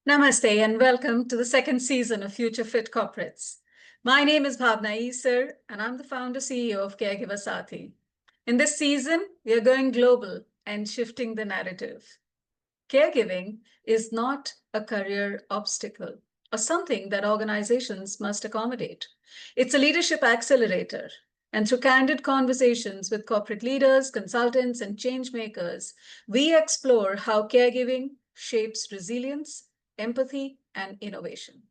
Namaste and welcome to the second season of Future Fit Corporates. My name is Bhavana Issar and I'm the founder CEO of Caregiver Saathi. In this season, we are going global and shifting the narrative. Caregiving is not a career obstacle or something that organizations must accommodate. It's a leadership accelerator. And through candid conversations with corporate leaders, consultants, and change makers, we explore how caregiving shapes resilience, empathy, and innovation.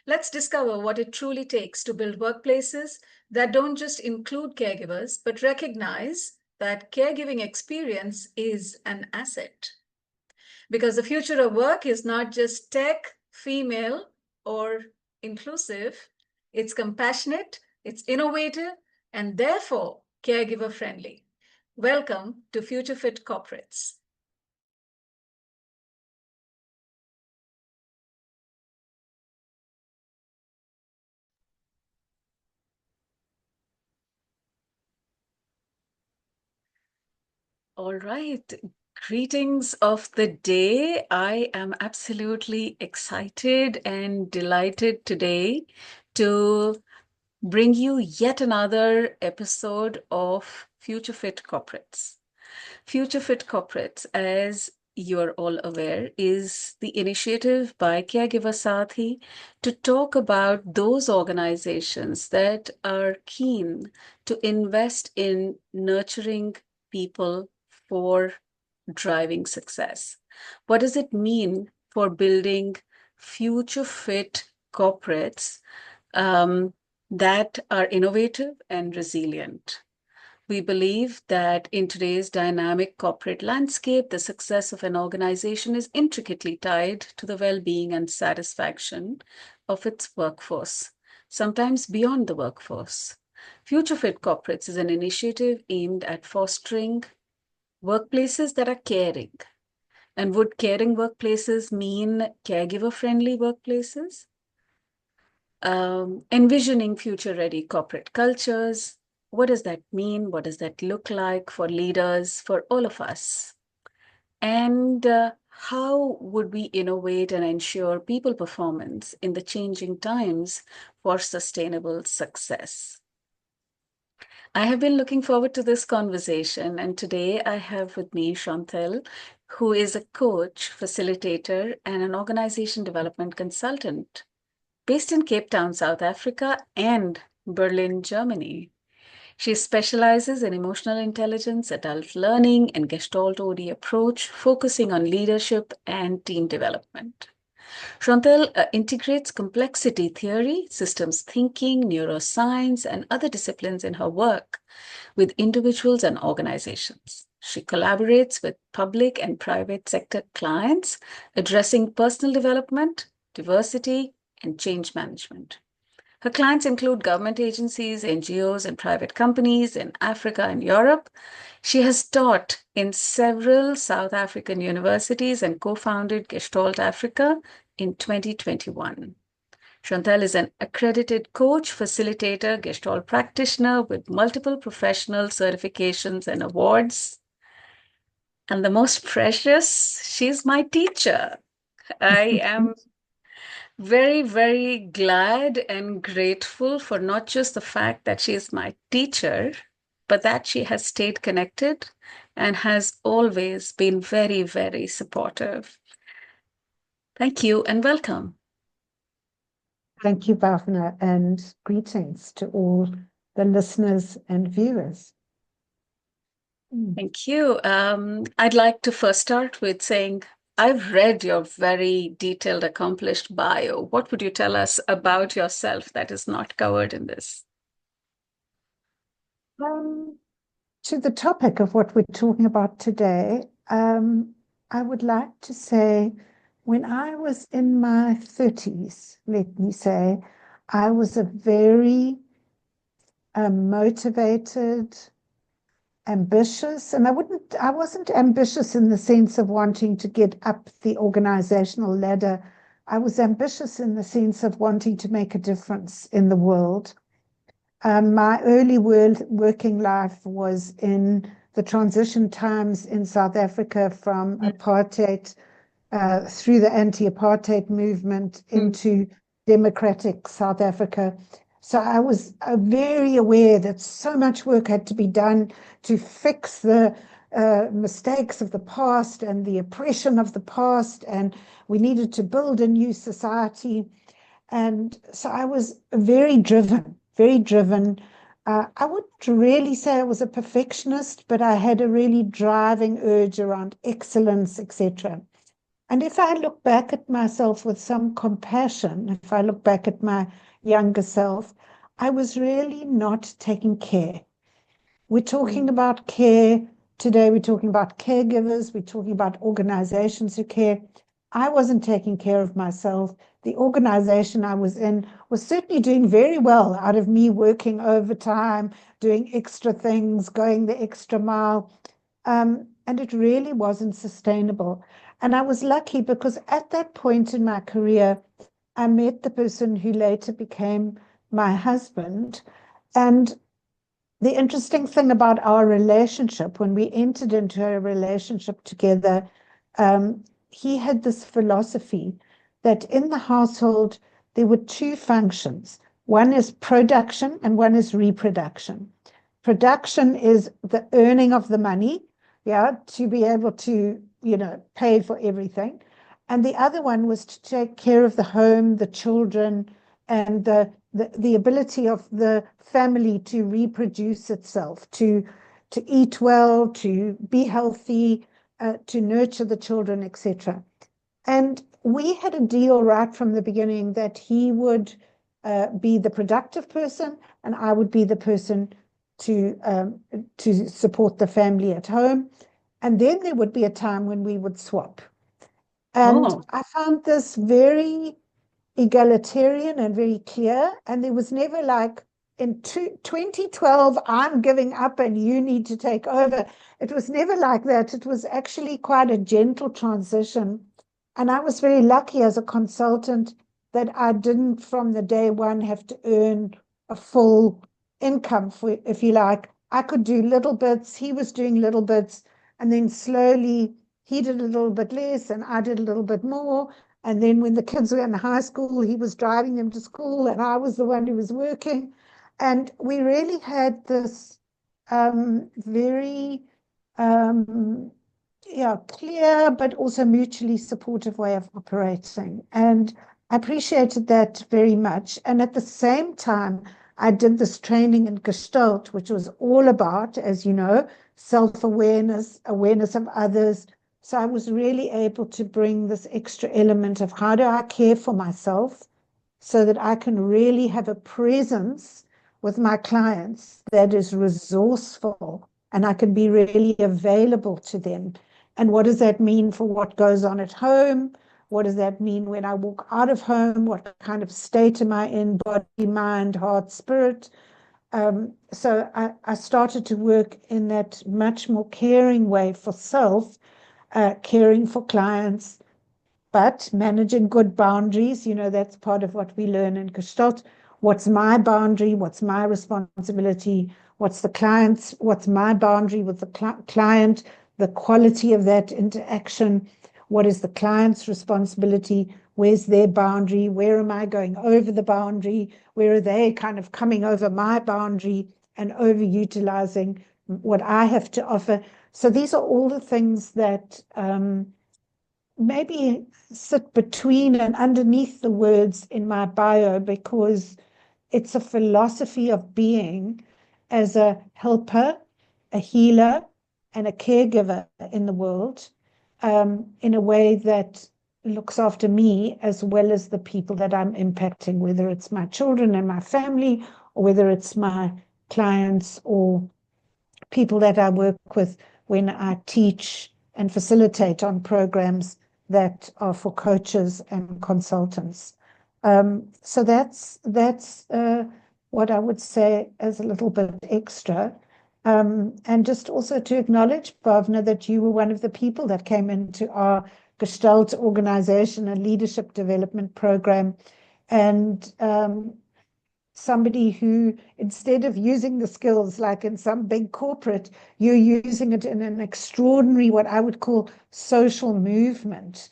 Let's discover what it truly takes to build workplaces that don't just include caregivers, but recognize that caregiving experience is an asset. Because the future of work is not just tech, female, or inclusive, it's compassionate, it's innovative, and therefore caregiver friendly. Welcome to Future Fit Corporates. All right. Greetings of the day. I am absolutely excited and delighted today to bring you yet another episode of Future Fit Corporates. Future Fit Corporates, as you're all aware, is the initiative by Caregiver Saathi to talk about those organizations that are keen to invest in nurturing people for driving success. What does it mean for building future fit corporates that are innovative and resilient? We believe that in today's dynamic corporate landscape, the success of an organization is intricately tied to the well-being and satisfaction of its workforce, sometimes beyond the workforce. Future Fit Corporates is an initiative aimed at fostering workplaces that are caring. And would caring workplaces mean caregiver-friendly workplaces? Envisioning future-ready corporate cultures. What does that mean? What does that look like for leaders, for all of us? And how would we innovate and ensure people performance in the changing times for sustainable success? I have been looking forward to this conversation, and today I have with me Chantelle, who is a coach, facilitator, and an organization development consultant based in Cape Town, South Africa, and Berlin, Germany. She specializes in emotional intelligence, adult learning, and Gestalt OD approach, focusing on leadership and team development. Chantelle integrates complexity theory, systems thinking, neuroscience, and other disciplines in her work with individuals and organizations. She collaborates with public and private sector clients, addressing personal development, diversity, and change management. Her clients include government agencies, NGOs, and private companies in Africa and Europe. She has taught in several South African universities and co-founded Gestalt Africa in 2021. Chantelle is an accredited coach, facilitator, Gestalt practitioner with multiple professional certifications and awards. And the most precious, she's my teacher. I am very, very glad and grateful for not just the fact that she is my teacher, but that she has stayed connected and has always been very, very supportive. Thank you and welcome. Thank you, Bhavana, and greetings to all the listeners and viewers. Thank you. I'd like to first start with saying I've read your very detailed, accomplished bio. What would you tell us about yourself that is not covered in this? To the topic of what we're talking about today, I would like to say when I was in my 30s, let me say, I was a very motivated, ambitious, and I wasn't ambitious in the sense of wanting to get up the organizational ladder. I was ambitious in the sense of wanting to make a difference in the world. My early working life was in the transition times in South Africa from apartheid through the anti-apartheid movement into democratic South Africa. So I was very aware that so much work had to be done to fix the mistakes of the past and the oppression of the past, and we needed to build a new society. And so I was very driven, very driven. I wouldn't really say I was a perfectionist, but I had a really driving urge around excellence, etc. And if I look back at myself with some compassion, if I look back at my younger self, I was really not taking care. We're talking about care today. We're talking about caregivers. We're talking about organizations who care. I wasn't taking care of myself. The organization I was in was certainly doing very well out of me working overtime, doing extra things, going the extra mile. And it really wasn't sustainable. And I was lucky because at that point in my career, I met the person who later became my husband. And the interesting thing about our relationship, when we entered into a relationship together, he had this philosophy that in the household, there were two functions. One is production and one is reproduction. Production is the earning of the money, yeah, to be able to, pay for everything. And the other one was to take care of the home, the children, and the ability of the family to reproduce itself, to eat well, to be healthy, to nurture the children, etc. And we had a deal right from the beginning that he would be the productive person and I would be the person to support the family at home. And then there would be a time when we would swap. And I found this very egalitarian and very clear. And there was never like, in 2012, I'm giving up and you need to take over. It was never like that. It was actually quite a gentle transition. And I was very lucky as a consultant that I didn't from the day one have to earn a full income, if you like. I could do little bits, he was doing little bits, and then slowly he did a little bit less and I did a little bit more. And then when the kids were in high school, he was driving them to school and I was the one who was working. And we really had this very clear, but also mutually supportive way of operating. And I appreciated that very much. And at the same time, I did this training in Gestalt, which was all about, as you know, self-awareness, awareness of others. So I was really able to bring this extra element of how do I care for myself so that I can really have a presence with my clients that is resourceful and I can be really available to them. And what does that mean for what goes on at home? What does that mean when I walk out of home? What kind of state am I in? Body, mind, heart, spirit. So I started to work in that much more caring way for self, caring for clients, but managing good boundaries. That's part of what we learn in Gestalt. What's my boundary? What's my responsibility? What's my boundary with the client? The quality of that interaction. What is the client's responsibility? Where's their boundary? Where am I going over the boundary? Where are they kind of coming over my boundary and overutilizing what I have to offer? So these are all the things that maybe sit between and underneath the words in my bio, because it's a philosophy of being as a helper, a healer, and a caregiver in the world, in a way that looks after me as well as the people that I'm impacting, whether it's my children and my family, or whether it's my clients or people that I work with when I teach and facilitate on programs that are for coaches and consultants. So that's what I would say as a little bit extra. And just also to acknowledge, Bhavana, that you were one of the people that came into our Gestalt organization and leadership development program. And somebody who, instead of using the skills like in some big corporate, you're using it in an extraordinary, what I would call social movement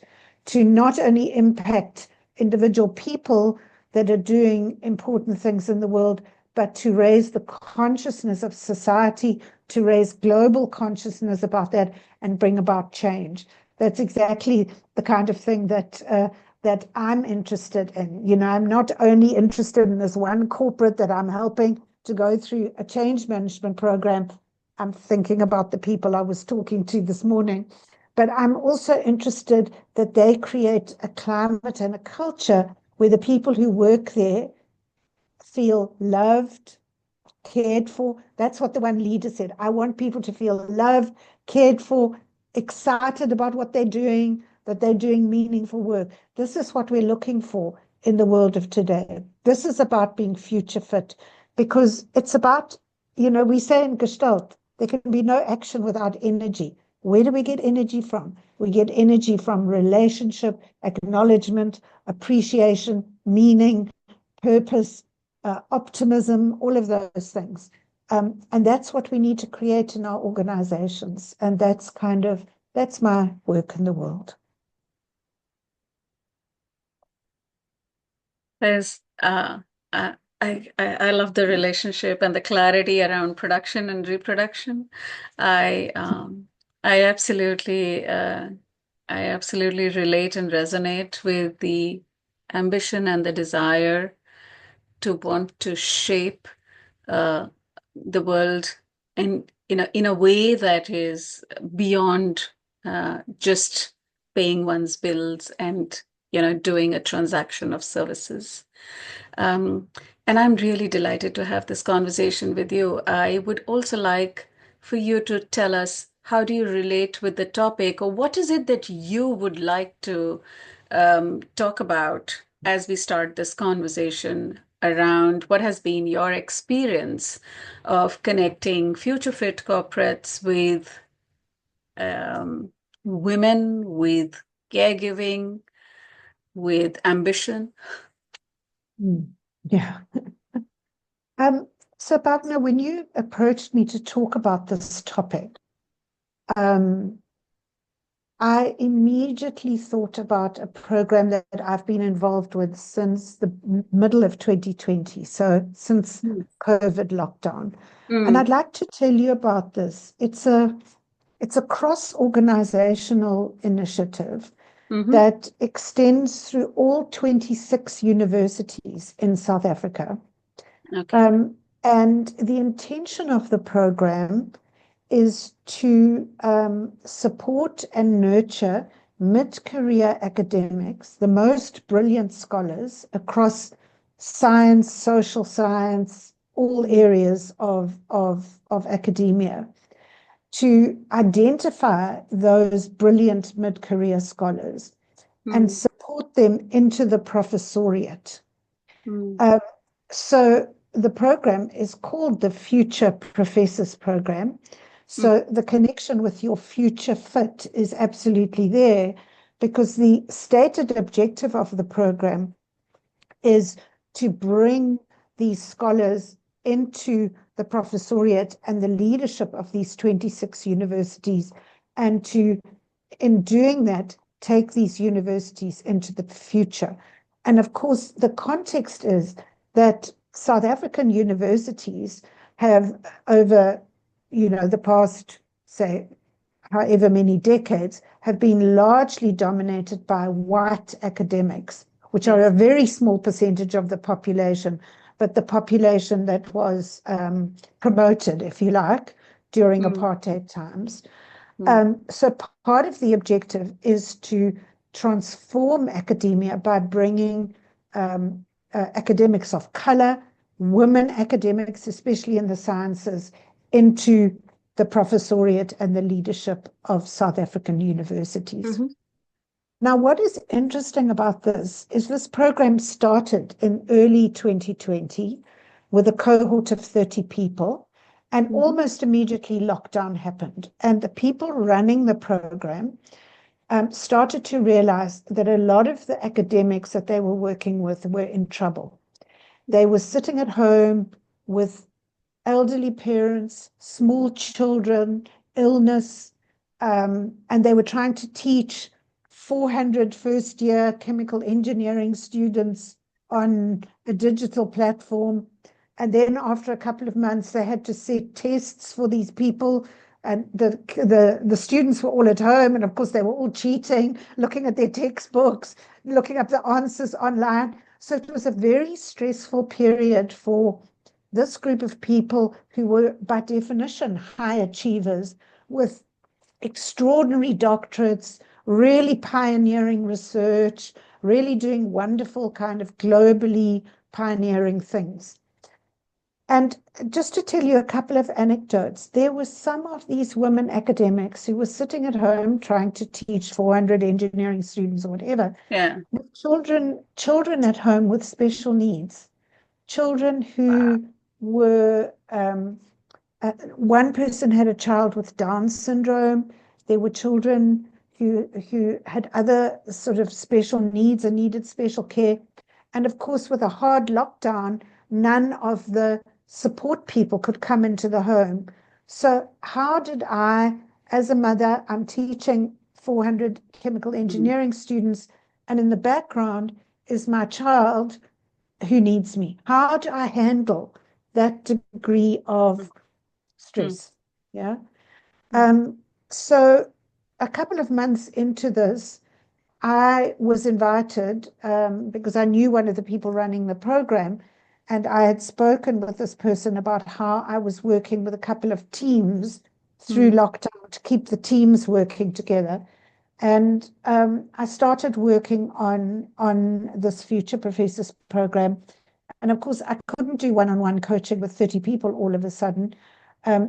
to not only impact individual people that are doing important things in the world, but to raise the consciousness of society, to raise global consciousness about that and bring about change. That's exactly the kind of thing that I'm interested in. You know, I'm not only interested in this one corporate that I'm helping to go through a change management program. I'm thinking about the people I was talking to this morning, but I'm also interested that they create a climate and a culture where the people who work there feel loved, cared for. That's what the one leader said. I want people to feel loved, cared for, excited about what they're doing, that they're doing meaningful work. This is what we're looking for in the world of today. This is about being future fit, because it's about, you know, we say in Gestalt, there can be no action without energy. Where do we get energy from? We get energy from relationship, acknowledgement, appreciation, meaning, purpose, optimism, all of those things. And that's what we need to create in our organizations. And that's my work in the world. There's I love the relationship and the clarity around production and reproduction. I um, I absolutely I absolutely relate and resonate with the ambition and the desire to want to shape uh, the world in a way that is beyond just paying one's bills and doing a transaction of services. Um, and I'm really delighted to have this conversation with you. I would also like for you to tell us, how do you relate with the topic, or what is it that you would like to talk about as we start this conversation around what has been your experience of connecting future fit corporates with women, with caregiving, with ambition? Yeah. So, Bhavana, when you approached me to talk about this topic, I immediately thought about a program that I've been involved with since the middle of 2020, so since COVID lockdown. And I'd like to tell you about this. It's a cross-organizational initiative that extends through all 26 universities in South Africa. Okay. And the intention of the program is to support and nurture mid-career academics, the most brilliant scholars across science, social science, all areas of academia, to identify those brilliant mid-career scholars and support them into the professoriate. So the program is called the Future Professors Program. So the connection with your future fit is absolutely there, because the stated objective of the program is to bring these scholars into the professoriate and the leadership of these 26 universities, and to, in doing that, take these universities into the future. And of course, the context is that South African universities have, over, the past, say, however many decades, have been largely dominated by white academics, which are a very small percentage of the population, but the population that was promoted, if you like, during apartheid times. So part of the objective is to transform academia by bringing academics of color, women academics, especially in the sciences, into the professoriate and the leadership of South African universities. Now, what is interesting about this is this program started in early 2020 with a cohort of 30 people, and almost immediately lockdown happened. And the people running the program started to realize that a lot of the academics that they were working with were in trouble. They were sitting at home with elderly parents, small children, illness, and they were trying to teach 400 first-year chemical engineering students on a digital platform. And then after a couple of months, they had to set tests for these people. And the students were all at home. And of course, they were all cheating, looking at their textbooks, looking up the answers online. So it was a very stressful period for this group of people who were, by definition, high achievers with extraordinary doctorates, really pioneering research, really doing wonderful kind of globally pioneering things. And just to tell you a couple of anecdotes, there were some of these women academics who were sitting at home trying to teach 400 engineering students or whatever, with children at home with special needs, children who were, one person had a child with Down syndrome. There were children who had other sort of special needs and needed special care. And of course, with a hard lockdown, none of the support people could come into the home. So how did I, as a mother, I'm teaching 400 chemical engineering students, and in the background is my child who needs me. How do I handle that degree of stress? Yeah. So a couple of months into this, I was invited because I knew one of the people running the program, and I had spoken with this person about how I was working with a couple of teams through lockdown to keep the teams working together. And I started working on this Future Professors program. And of course, I couldn't do one-on-one coaching with 30 people all of a sudden.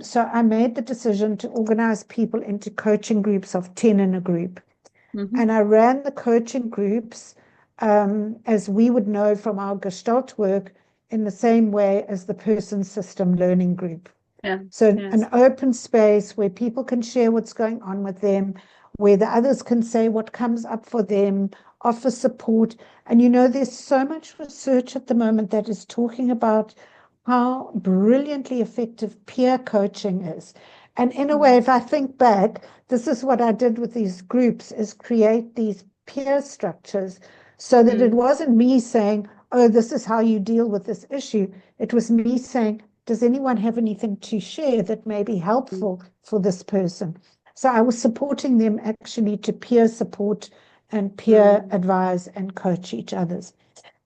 So I made the decision to organize people into coaching groups of 10 in a group. And I ran the coaching groups, as we would know from our Gestalt work, in the same way as the person system learning group. So an open space where people can share what's going on with them, where the others can say what comes up for them, offer support. And there's so much research at the moment that is talking about how brilliantly effective peer coaching is. And in a way, if I think back, this is what I did with these groups, is create these peer structures so that it wasn't me saying, oh, this is how you deal with this issue. It was me saying, does anyone have anything to share that may be helpful for this person? So I was supporting them actually to peer support and peer advise and coach each other's.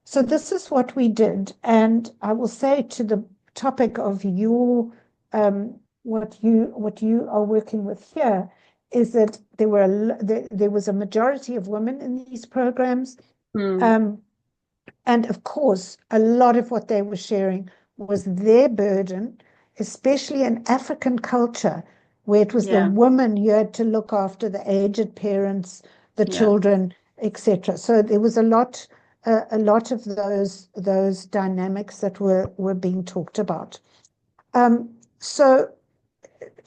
So this is what we did. And I will say, to the topic of your what you are working with here, is that there was a majority of women in these programs. And of course, a lot of what they were sharing was their burden, especially in African culture, where it was the woman who had to look after the aged parents, the children, etc. So there was a lot of those dynamics that were being talked about. So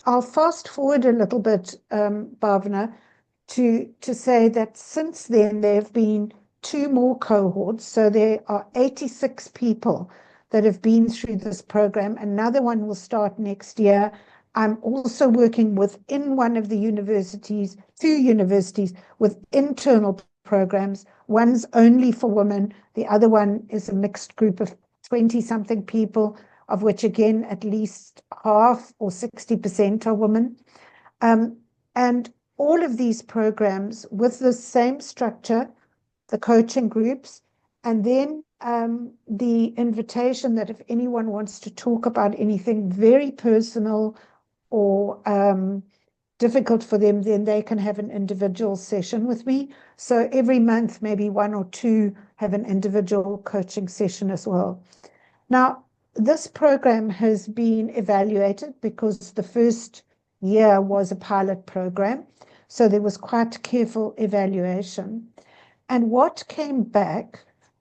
I'll fast forward a little bit, Bhavana, to say that since then there have been 2 more cohorts. So there are 86 people that have been through this program. Another one will start next year. I'm also working within one of the universities, 2 universities, with internal programs. One's only for women. The other one is a mixed group of 20-something people, of which, again, at least half or 60% are women. And all of these programs with the same structure, the coaching groups, and then the invitation that if anyone wants to talk about anything very personal or difficult for them, then they can have an individual session with me. So every month, maybe 1 or 2 have an individual coaching session as well. Now, this program has been evaluated because the first year was a pilot program. So there was quite careful evaluation. And what came back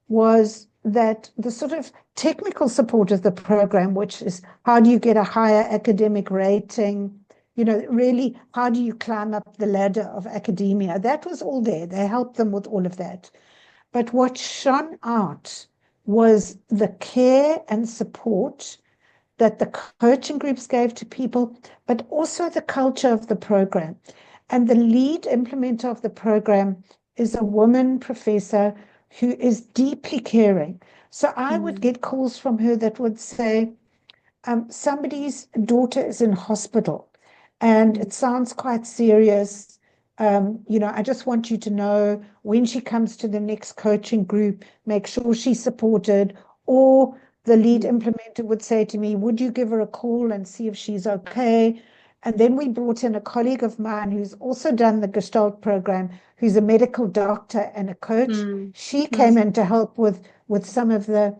was that the sort of technical support of the program, which is how do you get a higher academic rating, really, how do you climb up the ladder of academia? That was all there. They helped them with all of that. But what shone out was the care and support that the coaching groups gave to people, but also the culture of the program. And the lead implementer of the program is a woman professor who is deeply caring. So I would Mm, get calls from her that would say, somebody's daughter is in hospital and mm, it sounds quite serious. I just want you to know when she comes to the next coaching group, make sure she's supported. Or the lead mm, implementer would say to me, would you give her a call and see if she's okay? And then we brought in a colleague of mine who's also done the Gestalt program, who's a medical doctor and a coach. mm, She came mm, in to help with some of the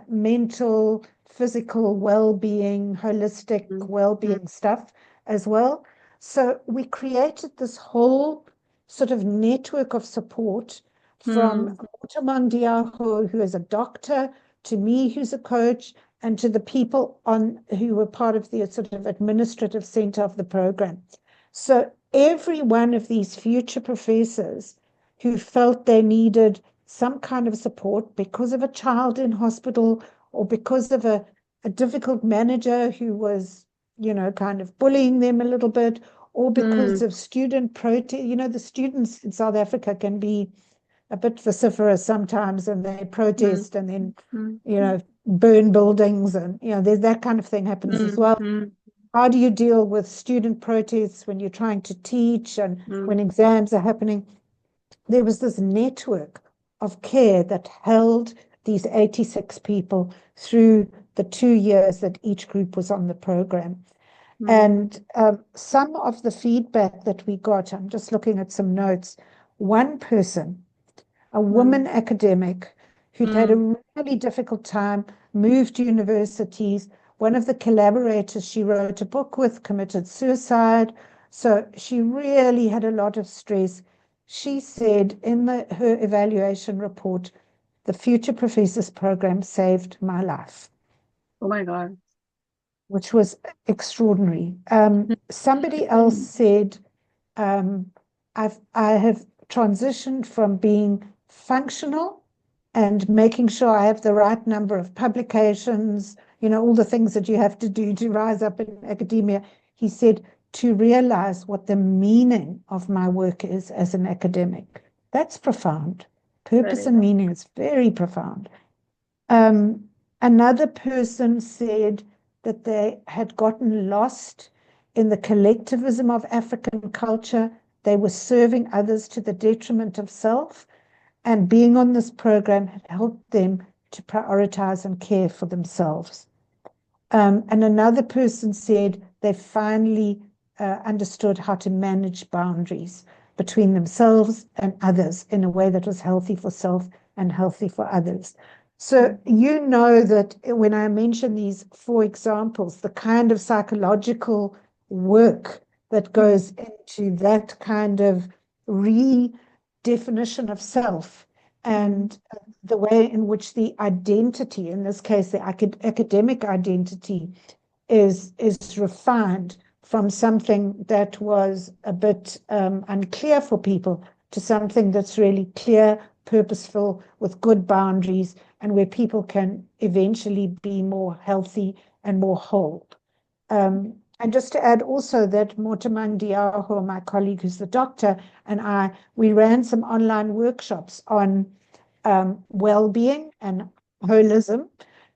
mental, physical well-being, holistic mm, mm, well-being stuff as well. So we created this whole sort of network of support from mm, Motamang Diaho, who is a doctor, to me, who's a coach, and to the people who were part of the sort of administrative center of the program. So every one of these future professors who felt they needed some kind of support because of a child in hospital or because of a difficult manager who was, kind of bullying them a little bit, or because mm, of student protest. The students in South Africa can be a bit vociferous sometimes, and they mm, protest and then, mm, burn buildings, and, there's that kind of thing happens as mm, well. mm, How do you deal with student protests when you're trying to teach and mm, when exams are happening? There was this network of care that held these 86 people through the 2 years that each group was on the program. mm, And some of the feedback that we got, I'm just looking at some notes. One person, a woman mm, academic who'd had mm. a really difficult time, moved universities. One of the collaborators she wrote a book with committed suicide. So she really had a lot of stress. She said in her evaluation report, the Future Professors Program saved my life, Oh my God. which was extraordinary. Somebody else Mm, said, um, I have transitioned from being functional and making sure I have the right number of publications, all the things that you have to do to rise up in academia. He said, to realize what the meaning of my work is as an academic. That's profound. Purpose very and well. meaning is very profound. Um, Another person said that they had gotten lost in the collectivism of African culture. They were serving others to the detriment of self, and being on this program had helped them to prioritize and care for themselves. And another person said they finally understood how to manage boundaries between themselves and others in a way that was healthy for self and healthy for others. So, Mm, that when I mention these four examples, the kind of psychological work that mm, goes into that kind of redefinition of self, mm, and the way in which the identity, in this case, the academic identity, is refined from something that was a bit unclear for people to something that's really clear, purposeful, with good boundaries, and where people can eventually be more healthy and more whole. And just to add also that Motamang Diaho, my colleague who's the doctor, and we ran some online workshops on well-being and holism.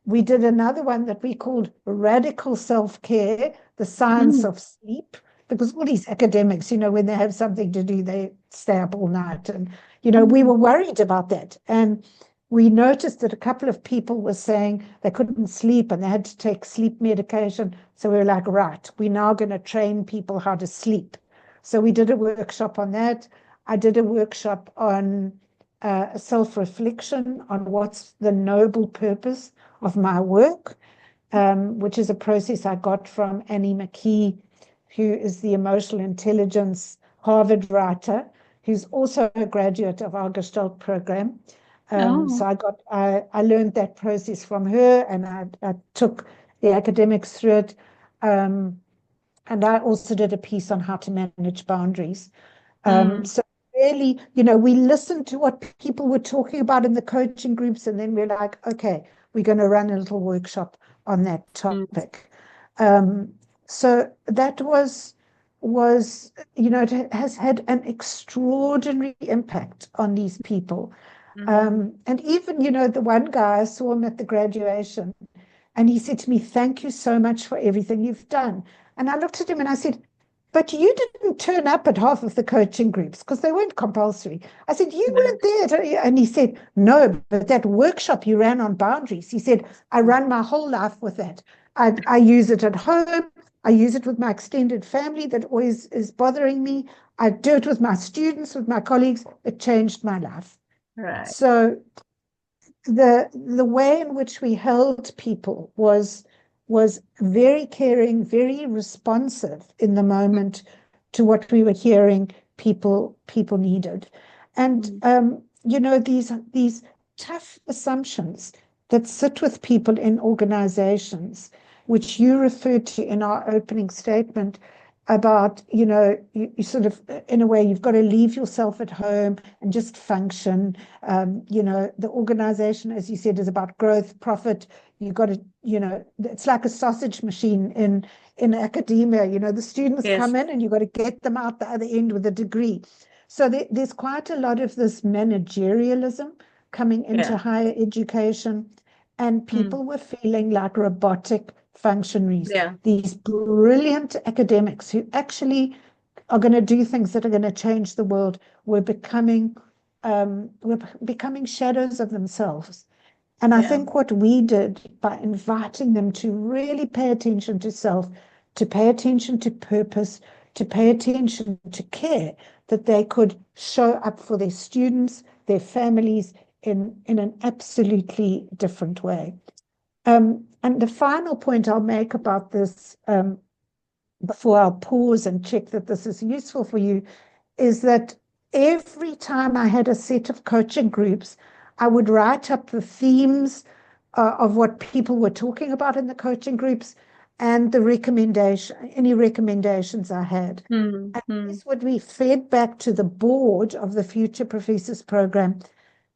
We did another one that we called Radical Self-Care, the Science mm, of Sleep, because all these academics, when they have something to do, they stay up all night. And, we mm, were worried about that. And we noticed that a couple of people were saying they couldn't sleep and they had to take sleep medication. So we were like, right, we're now going to train people how to sleep. So we did a workshop on that. I did a workshop on self-reflection on what's the noble purpose of my work, which is a process I got from Annie McKee, who is the emotional intelligence Harvard writer, who's also a graduate of our Gestalt program. oh, So I learned that process from her, and I took the academics through it. Um, and I also did a piece on how to manage boundaries. mm, So really, we listened to what people were talking about in the coaching groups, and then we're like, okay, we're going to run a little workshop on that mm, topic. Um, so that was was, it has had an extraordinary impact on these people. And even, the one guy, I saw him at the graduation, and he said to me, "Thank you so much for everything you've done." And I looked at him and I said, "But you didn't turn up at half of the coaching groups because they weren't compulsory." I said, "You weren't there." And he said, "No, but that workshop you ran on boundaries," he said, "I run my whole life with that. I use it at home. I use it with my extended family that always is bothering me. I do it with my students, with my colleagues. It changed my life." Right. So the way in which we held people was very caring, very responsive in the moment to what we were hearing people needed. And these tough assumptions that sit with people in organizations, which you referred to in our opening statement, about, you sort of, in a way, you've got to leave yourself at home and just function. The organization, as you said, is about growth, profit. You've got to, it's like a sausage machine in academia. The students Yes. come in and you've got to get them out the other end with a degree. So there's quite a lot of this managerialism coming into higher education, and people were feeling like robotic functionaries, Yeah. these brilliant academics who actually are going to do things that are going to change the world, were becoming shadows of themselves. And I think what we did by inviting them to really pay attention to self, to pay attention to purpose, to pay attention to care, that they could show up for their students, their families in an absolutely different way. And the final point I'll make about this, before I'll pause and check that this is useful for you, is that every time I had a set of coaching groups, I would write up the themes of what people were talking about in the coaching groups and any recommendations I had. And this would be fed back to the board of the Future Professors Program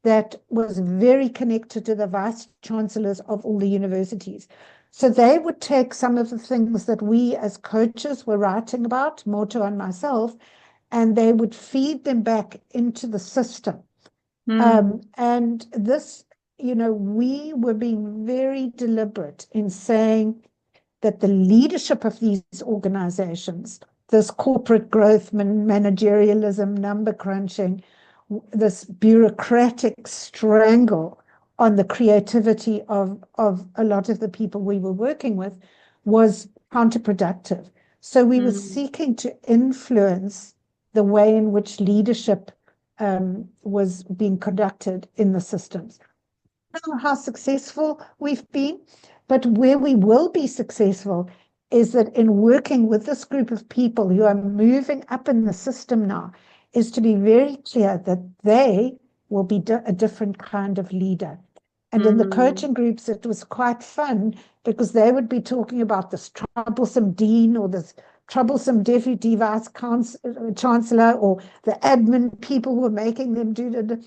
that was very connected to the vice chancellors of all the universities. So they would take some of the things that we as coaches were writing about, Moto and myself, and they would feed them back into the system. And this, we were being very deliberate in saying that the leadership of these organizations, this corporate growth, managerialism, number crunching, this bureaucratic strangle on the creativity of a lot of the people we were working with, was counterproductive. So we were seeking to influence the way in which leadership was being conducted in the systems. I don't know how successful we've been, but where we will be successful is that in working with this group of people who are moving up in the system now, is to be very clear that they will be a different kind of leader. And in the coaching groups, it was quite fun because they would be talking about this troublesome dean or this troublesome deputy vice chancellor or the admin people who were making them do the.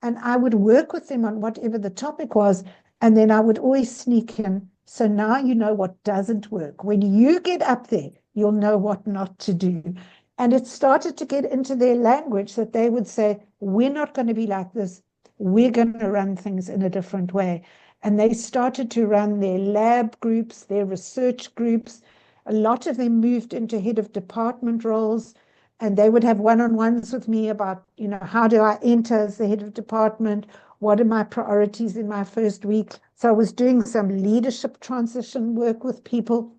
And I would work with them on whatever the topic was. And then I would always sneak in. So now you know what doesn't work. When you get up there, you'll know what not to do. And it started to get into their language that they would say, we're not going to be like this. We're going to run things in a different way. And they started to run their lab groups, their research groups. A lot of them moved into head of department roles, and they would have one-on-ones with me about, how do I enter as the head of department? What are my priorities in my first week? So I was doing some leadership transition work with people,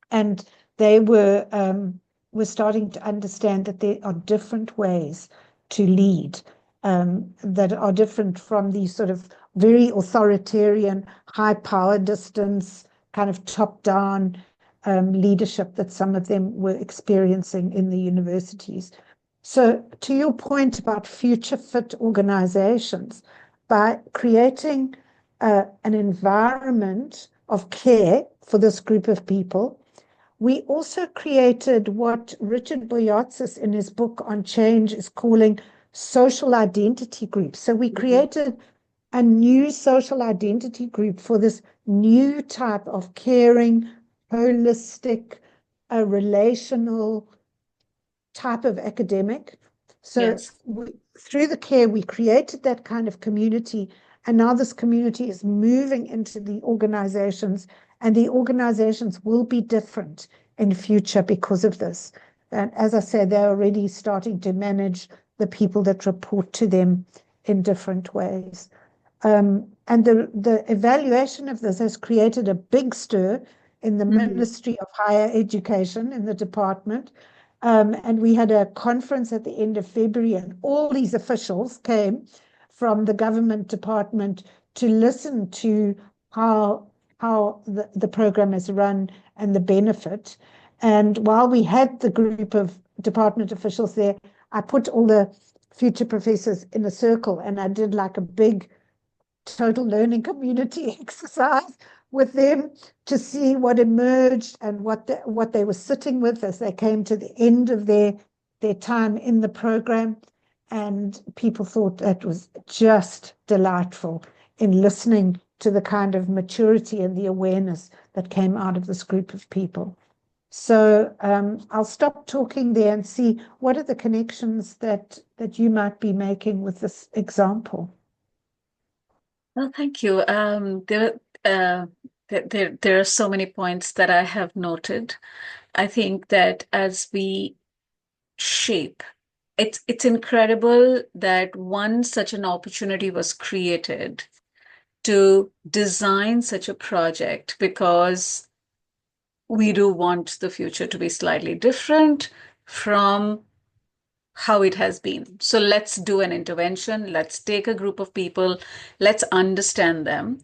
and they were starting to understand that there are different ways to lead, that are different from these sort of very authoritarian, high power distance, kind of top-down leadership that some of them were experiencing in the universities. So to your point about future fit organizations, by creating an environment of care for this group of people, we also created what Richard Boyatzis in his book on change is calling social identity groups. So we created a new social identity group for this new type of caring, holistic, relational, type of academic. So Yes. through the care, we created that kind of community. And now this community is moving into the organizations, and the organizations will be different in future because of this. And as I said, they're already starting to manage the people that report to them in different ways. And the evaluation of this has created a big stir in the Mhm. Ministry of Higher Education in the department. And we had a conference at the end of February, and all these officials came from the government department to listen to how the program is run and the benefit. And while we had the group of department officials there, I put all the future professors in a circle, and I did like a big total learning community exercise with them to see what emerged and what they were sitting with as they came to the end of their time in the program. And people thought that was just delightful in listening to the kind of maturity and the awareness that came out of this group of people. So I'll stop talking there and see what are the connections that you might be making with this example. Well, thank you. There are so many points that I have noted. I think that as we shape, it's incredible that one such an opportunity was created to design such a project, because we do want the future to be slightly different from how it has been. So let's do an intervention. Let's take a group of people. Let's understand them,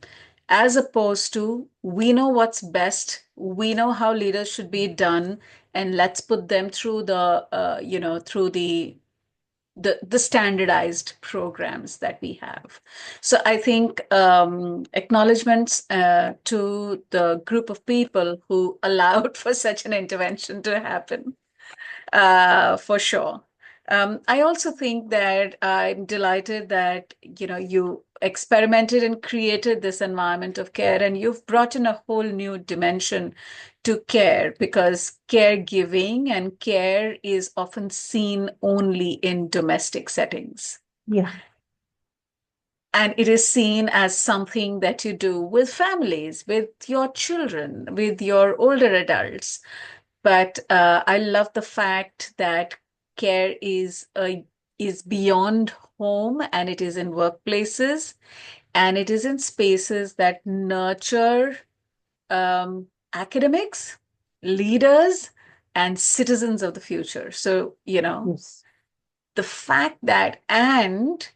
as opposed to we know what's best. We know how leaders should be done, and let's put them through through the standardized programs that we have. So I think acknowledgements to the group of people who allowed for such an intervention to happen, for sure. I also think that I'm delighted that you experimented and created this environment of care, and you've brought in a whole new dimension to care, because caregiving and care is often seen only in domestic settings. Yeah. And it is seen as something that you do with families, with your children, with your older adults. But I love the fact that care is beyond home, and it is in workplaces, and it is in spaces that nurture academics, leaders, and citizens of the future. So, Yes. the fact that and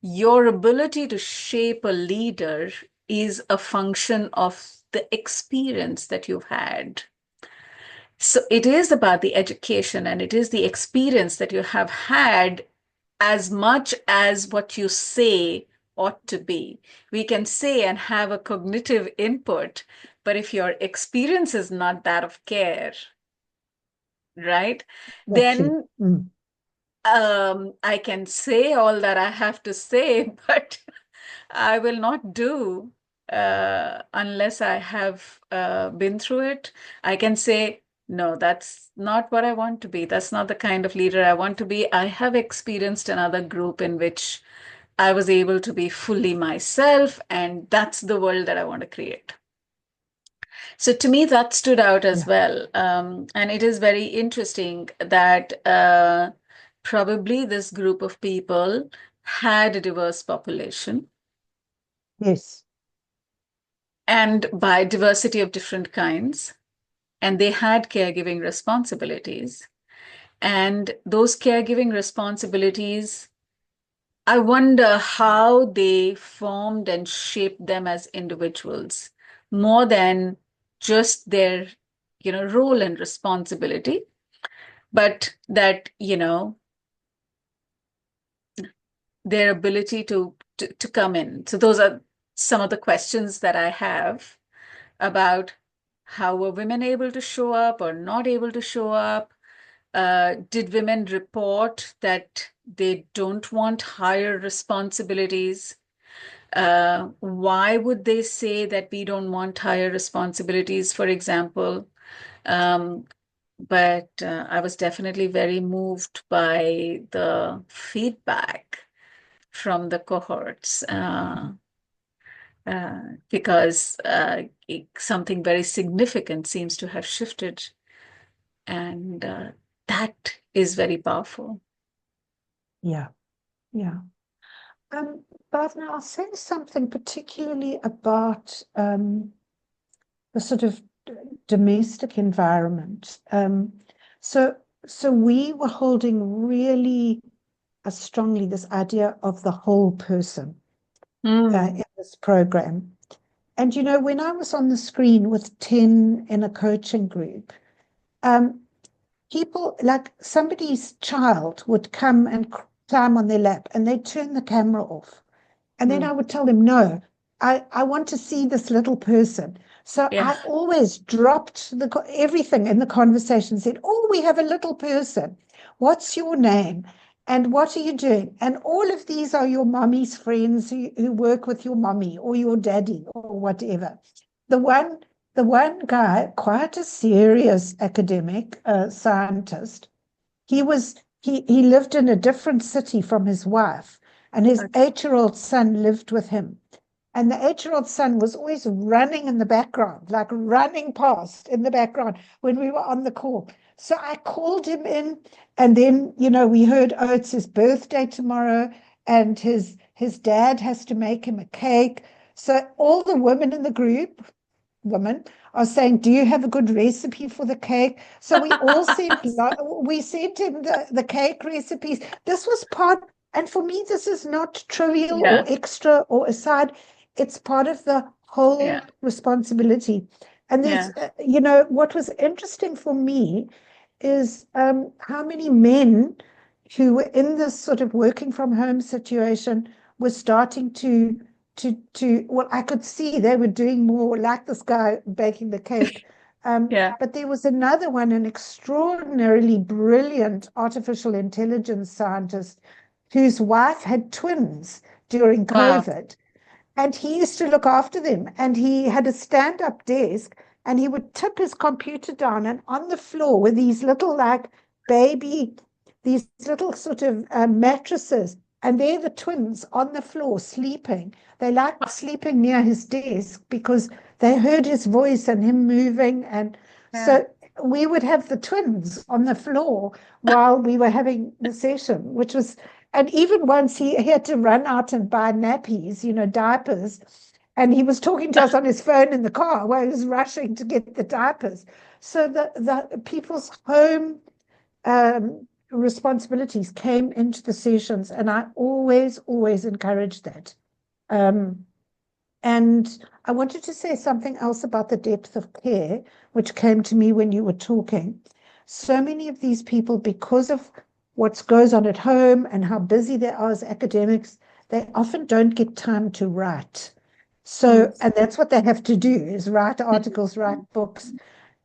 your ability to shape a leader is a function of the experience that you've had. So it is about the education, and it is the experience that you have had, as much as what you say ought to be. We can say and have a cognitive input, but if your experience is not that of care, right, Exactly. then I can say all that I have to say, but I will not do unless I have been through it. I can say, no, that's not what I want to be. That's not the kind of leader I want to be. I have experienced another group in which I was able to be fully myself, and that's the world that I want to create. So to me, that stood out as Yeah. well. And it is very interesting that probably this group of people had a diverse population, Yes. and by diversity of different kinds, and they had caregiving responsibilities. And those caregiving responsibilities, I wonder how they formed and shaped them as individuals, more than just their, role and responsibility, but that, their ability to come in. So those are some of the questions that I have about how were women able to show up or not able to show up. Did women report that they don't want higher responsibilities? Why would they say that we don't want higher responsibilities, for example? Um, but I was definitely very moved by the feedback from the cohorts, because something very significant seems to have shifted, and that is very powerful. Yeah, yeah. Bhavna, I'll say something particularly about the sort of domestic environment. So, so we were holding really strongly this idea of the whole person in this program. And you know, when I was on the screen with 10 in a coaching group, um, people like somebody's child would come and climb on their lap and they'd turn the camera off. And then I would tell them, no, I want to see this little person. So Yeah, I always dropped everything in the conversation, said, oh, we have a little person. What's your name? And what are you doing? And all of these are your mommy's friends who work with your mommy or your daddy or whatever. The one, the one guy, quite a serious academic scientist, he lived in a different city from his wife, and his okay. 8-year-old son lived with him. And the 8-year-old son was always running in the background, like running past in the background when we were on the call. So I called him in, and then, you know, we heard, oh, it's his birthday tomorrow, and his dad has to make him a cake. So all the women in the group, women, are saying, do you have a good recipe for the cake? So we sent him the cake recipes. This was part, and for me, this is not trivial or Yeah, extra or aside. It's part of the whole yeah, responsibility. And there's, yeah. you know, what was interesting for me is how many men who were in this sort of working from home situation were starting to well, I could see they were doing more like this guy baking the cake. Yeah. But there was another one, an extraordinarily brilliant artificial intelligence scientist whose wife had twins during Wow. COVID. And he used to look after them. And he had a stand-up desk and he would tip his computer down, and on the floor were these little like baby, these little sort of mattresses. And they're the twins on the floor sleeping. They liked sleeping near his desk because they heard his voice and him moving. And Yeah. so we would have the twins on the floor while we were having the session, which was, and even once he had to run out and buy nappies, you know, diapers. And he was talking to us on his phone in the car while he was rushing to get the diapers. So the people's home responsibilities came into the sessions, and I always encouraged that. Um, and I wanted to say something else about the depth of care, which came to me when you were talking. So many of these people, because of what goes on at home and how busy they are as academics, they often don't get time to write. So, and that's what they have to do is write articles, write books.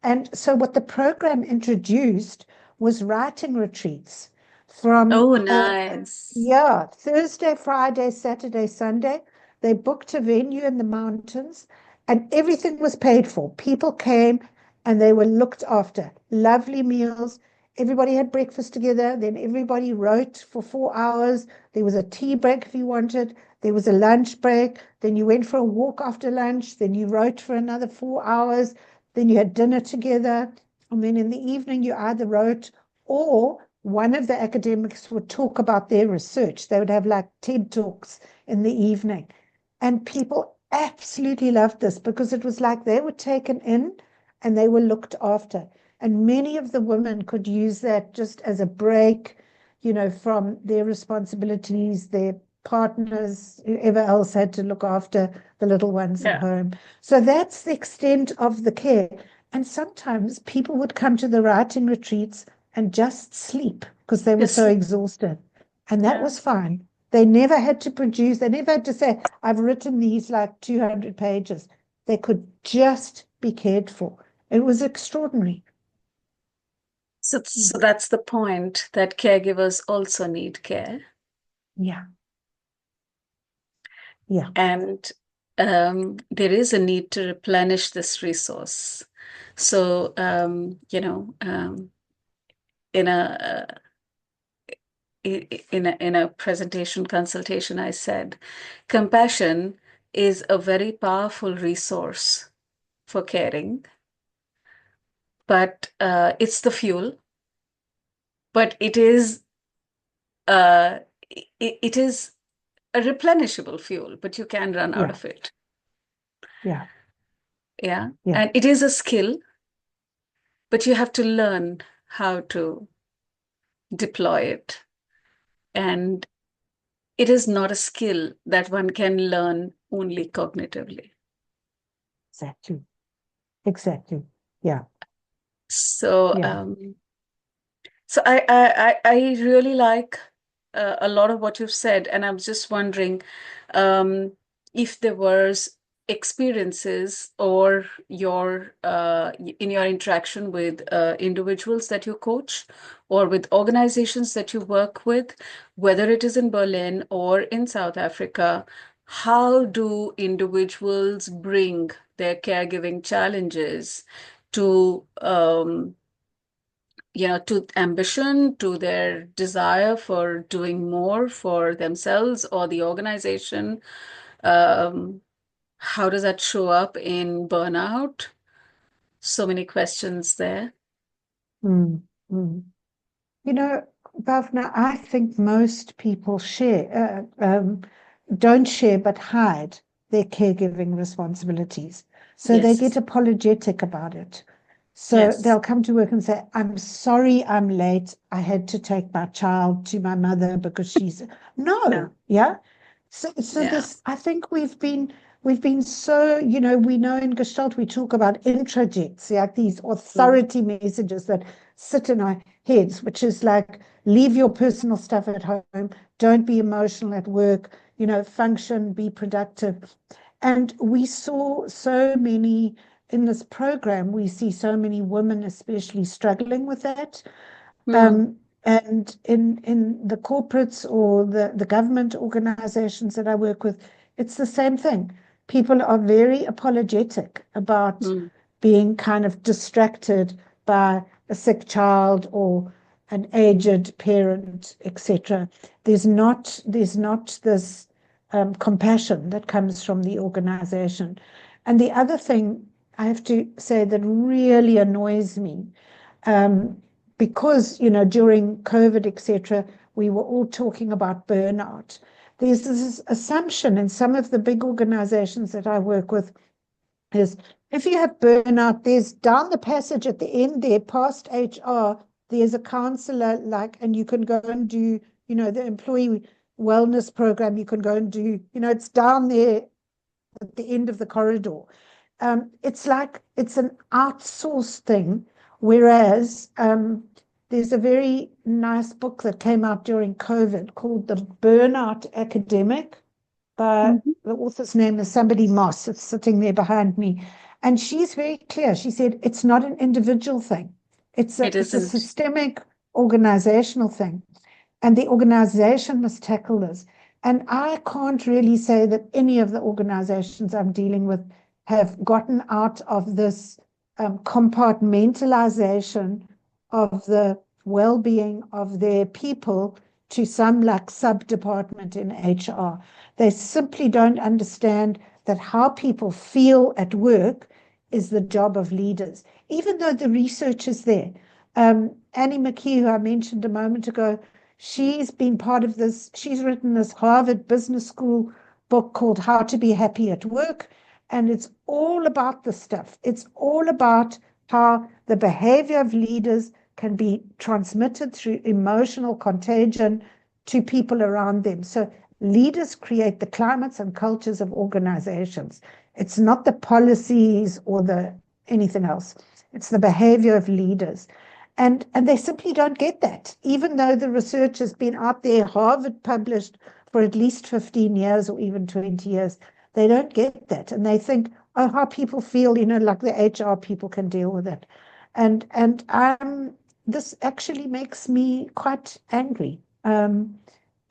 And so what the program introduced was writing retreats from, Oh, nice. yeah, Thursday, Friday, Saturday, Sunday. They booked a venue in the mountains and everything was paid for. People came and they were looked after. Lovely meals. Everybody had breakfast together. Then everybody wrote for 4 hours. There was a tea break if you wanted. There was a lunch break. Then you went for a walk after lunch. Then you wrote for another 4 hours. Then you had dinner together. And then in the evening, you either wrote or one of the academics would talk about their research. They would have like TED Talks in the evening. And people absolutely loved this because it was like they were taken in and they were looked after. And many of the women could use that just as a break, you know, from their responsibilities, their partners, whoever else had to look after the little ones at Yeah. home. So that's the extent of the care. And sometimes people would come to the writing retreats and just sleep because they were so Yes. exhausted. And that Yeah. was fine. They never had to produce, they never had to say, I've written these like 200 pages. They could just be cared for. It was extraordinary. So that's the point, that caregivers also need care. Yeah, yeah, And there is a need to replenish this resource. So, in a in a presentation consultation, I said, compassion is a very powerful resource for caring, but it's the fuel, but uh, it is a replenishable fuel, but you can run out Yeah, of it. yeah, Yeah. yeah, And it is a skill, but you have to learn how to deploy it. And it is not a skill that one can learn only cognitively. exactly, exactly. Yeah, So, yeah. I really like a lot of what you've said, and I'm just wondering um, if there was experiences or your in your interaction with individuals that you coach or with organizations that you work with, whether it is in Berlin or in South Africa, how do individuals bring their caregiving challenges to to ambition, to their desire for doing more for themselves or the organization. Um, how does that show up in burnout? So many questions there. Mm, mm. You know, Bhavna, I think most people don't share, but hide their caregiving responsibilities. So they get Yes, apologetic about it. So yes, they'll come to work and say, I'm sorry I'm late. I had to take my child to my mother because she's yeah, no, yeah. So yeah. this, I think we've been so, we know in Gestalt we talk about introjects, like these Mm, authority messages that sit in our heads, which is like, leave your personal stuff at home, don't be emotional at work, function, be productive. And we saw so many in this program, we see so many women, especially, struggling with that. mm, And in the corporates or the government organizations that I work with, it's the same thing. People are very apologetic about mm, being kind of distracted by a sick child or an aged parent, etc. There's not this compassion that comes from the organization. And the other thing I have to say that really annoys me, um, because during COVID, etc., we were all talking about burnout. There's this assumption in some of the big organizations that I work with is, if you have burnout, there's down the passage at the end there, past HR, there's a counselor, like, and you can go and do, the employee wellness program. You can go and do, it's down there at the end of the corridor. It's like it's an outsourced thing, whereas there's a very nice book that came out during COVID called The Burnout Academic, by mhm. the author's name is somebody Moss. It's sitting there behind me. And she's very clear. She said it's not an individual thing. It's a It it's a isn't. systemic organizational thing. And the organization must tackle this. And I can't really say that any of the organizations I'm dealing with have gotten out of this compartmentalization of the well-being of their people to some like sub-department in HR. They simply don't understand that how people feel at work is the job of leaders, even though the research is there. Annie McKee, who I mentioned a moment ago, she's been part of this. She's written this Harvard Business School book called How to Be Happy at Work. And it's all about this stuff. It's all about how the behavior of leaders can be transmitted through emotional contagion to people around them. So leaders create the climates and cultures of organizations. It's not the policies or the anything else. It's the behavior of leaders. And they simply don't get that, even though the research has been out there, Harvard published for at least 15 years or even 20 years. They don't get that. And they think, oh, how people feel, like the HR people can deal with it. And this actually makes me quite angry.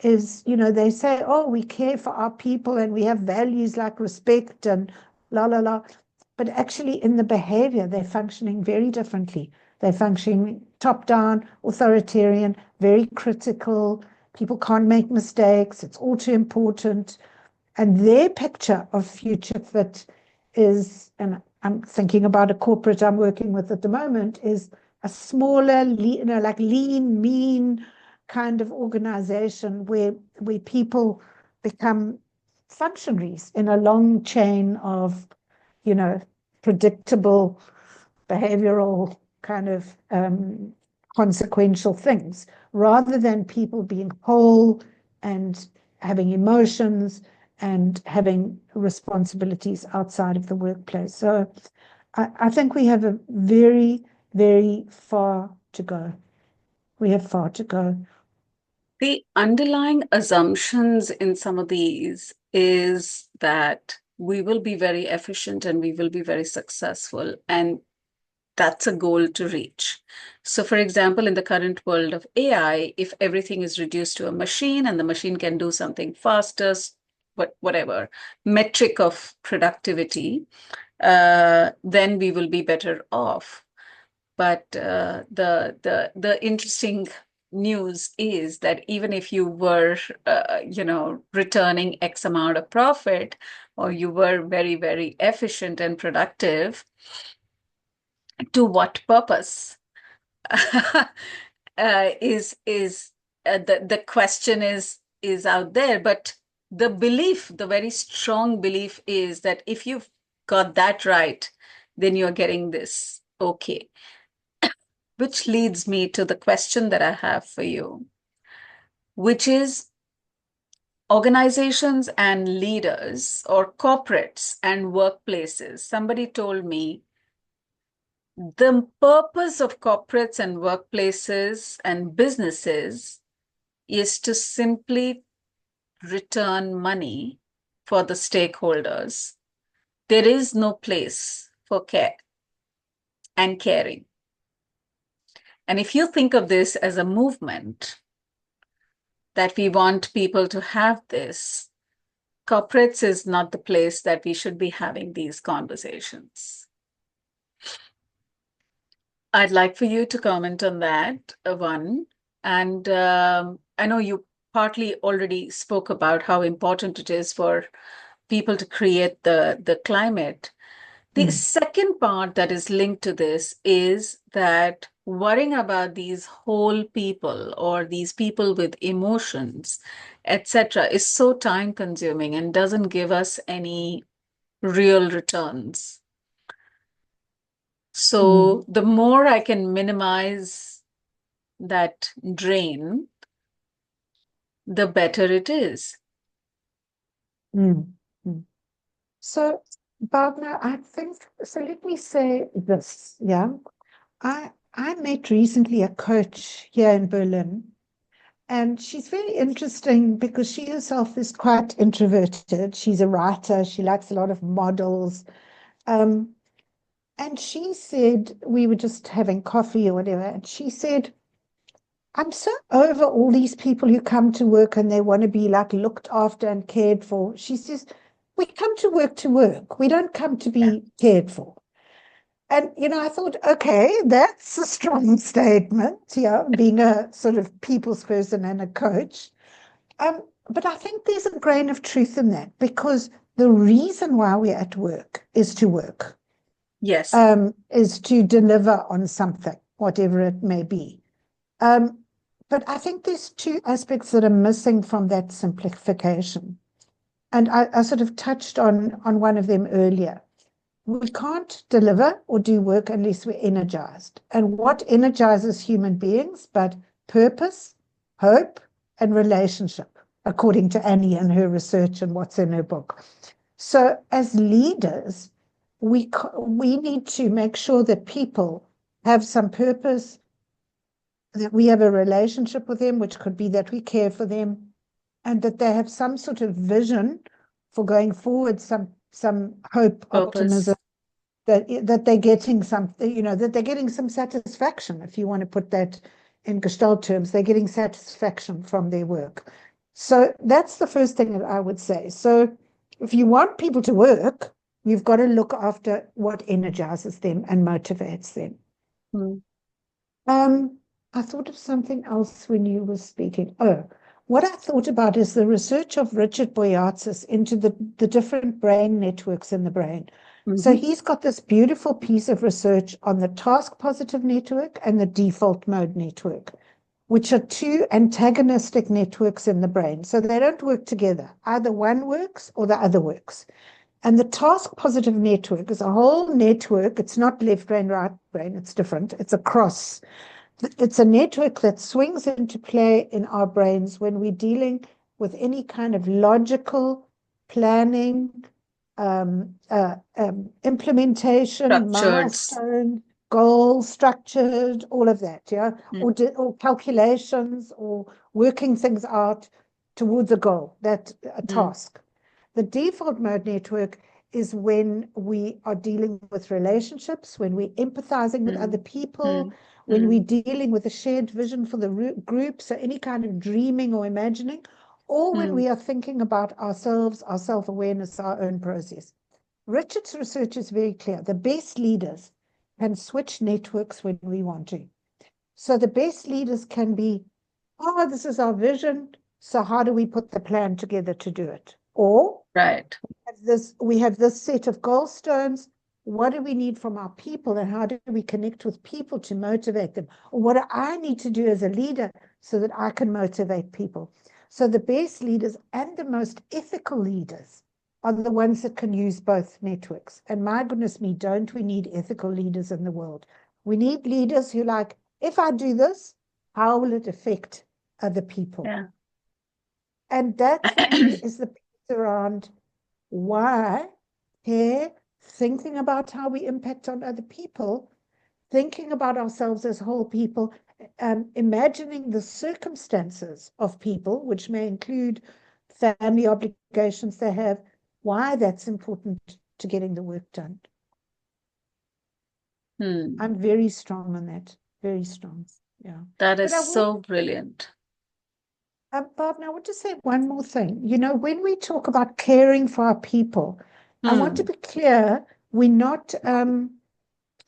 They say, oh, we care for our people and we have values like respect and la la la. but actually in the behavior, they're functioning very differently. They're functioning top-down, authoritarian, very critical. People can't make mistakes. It's all too important. And their picture of future fit is, and I'm thinking about a corporate I'm working with at the moment, is a smaller, like lean, mean kind of organization where people become functionaries in a long chain of, predictable behavioral kind of consequential things, rather than people being whole and having emotions and having responsibilities outside of the workplace. So I think we have a very, very far to go. We have far to go. The underlying assumptions in some of these is that we will be very efficient and we will be very successful. And that's a goal to reach. So, for example, in the current world of AI, if everything is reduced to a machine and the machine can do something faster, whatever metric of productivity, then we will be better off. But the interesting news is that even if you were, returning X amount of profit, or you were very, very efficient and productive, to what purpose? The question is out there, but the very strong belief is that if you've got that right, then you're getting this okay. Which leads me to the question that I have for you, which is organizations and leaders or corporates and workplaces. Somebody told me the purpose of corporates and workplaces and businesses is to simply return money for the stakeholders. There is no place for care and caring. And if you think of this as a movement, that we want people to have this, corporates is not the place that we should be having these conversations. I'd like for you to comment on that, one. And I know you partly already spoke about how important it is for people to create the climate. The second part that is linked to this is that worrying about these whole people or these people with emotions, etc., is so time consuming and doesn't give us any real returns. So the more I can minimize that drain, the better it is. So, Bhavana, I think, so let me say this, yeah. I met recently a coach here in Berlin, and she's very interesting because she herself is quite introverted. She's a writer. She likes a lot of models. And she said, we were just having coffee or whatever, and she said, I'm so over all these people who come to work and they want to be like looked after and cared for. She says, we come to work to work. We don't come to be cared for. And, I thought, okay, that's a strong statement, being a sort of people's person and a coach. But I think there's a grain of truth in that, because the reason why we're at work is to work. Yes. Is to deliver on something, whatever it may be. But I think there's two aspects that are missing from that simplification. And I sort of touched on one of them earlier. We can't deliver or do work unless we're energized. And what energizes human beings but purpose, hope, and relationship, according to Annie and her research and what's in her book. So as leaders, we need to make sure that people have some purpose, that we have a relationship with them, which could be that we care for them, and that they have some sort of vision for going forward, some hope, optimism, that they're getting something, that they're getting some satisfaction. If you want to put that in Gestalt terms, they're getting satisfaction from their work. So that's the first thing that I would say. So if you want people to work, You've got to look after what energizes them and motivates them. Mm. I thought of something else when you were speaking. Oh, what I thought about is the research of Richard Boyatzis into the different brain networks in the brain. So Mm-hmm. he's got this beautiful piece of research on the task positive network and the default mode network, which are two antagonistic networks in the brain. So they don't work together. Either one works or the other works. And the task positive network is a whole network. It's not left brain, right brain. It's different. It's a cross. It's a network that swings into play in our brains when we're dealing with any kind of logical planning, implementation, Structured. milestone, goal, structured, all of that, yeah, Mm. or calculations or working things out towards a goal, that a Mm. task. The default mode network is when we are dealing with relationships, when we're empathizing with other Mm. people, Mm. when we're Mm. dealing with a shared vision for the group, so any kind of dreaming or imagining, or when Mm. we are thinking about ourselves, our self-awareness, our own process. Richard's research is very clear. The best leaders can switch networks when we want to. So the best leaders can be, oh, this is our vision. So how do we put the plan together to do it? Or Right. we have this set of goal stones. What do we need from our people, and how do we connect with people to motivate them? Or what do I need to do as a leader so that I can motivate people? So the best leaders and the most ethical leaders are the ones that can use both networks. And my goodness me, don't we need ethical leaders in the world? We need leaders who like, if I do this, how will it affect other people? Yeah. And that for me is the piece around why care, thinking about how we impact on other people, thinking about ourselves as whole people, imagining the circumstances of people, which may include family obligations they have, why that's important to getting the work done. Hmm. I'm very strong on that, very strong. Yeah. That But is I will, so brilliant. Bob, now I want to say one more thing. You know, when we talk about caring for our people, I want to Hmm. be clear, we're not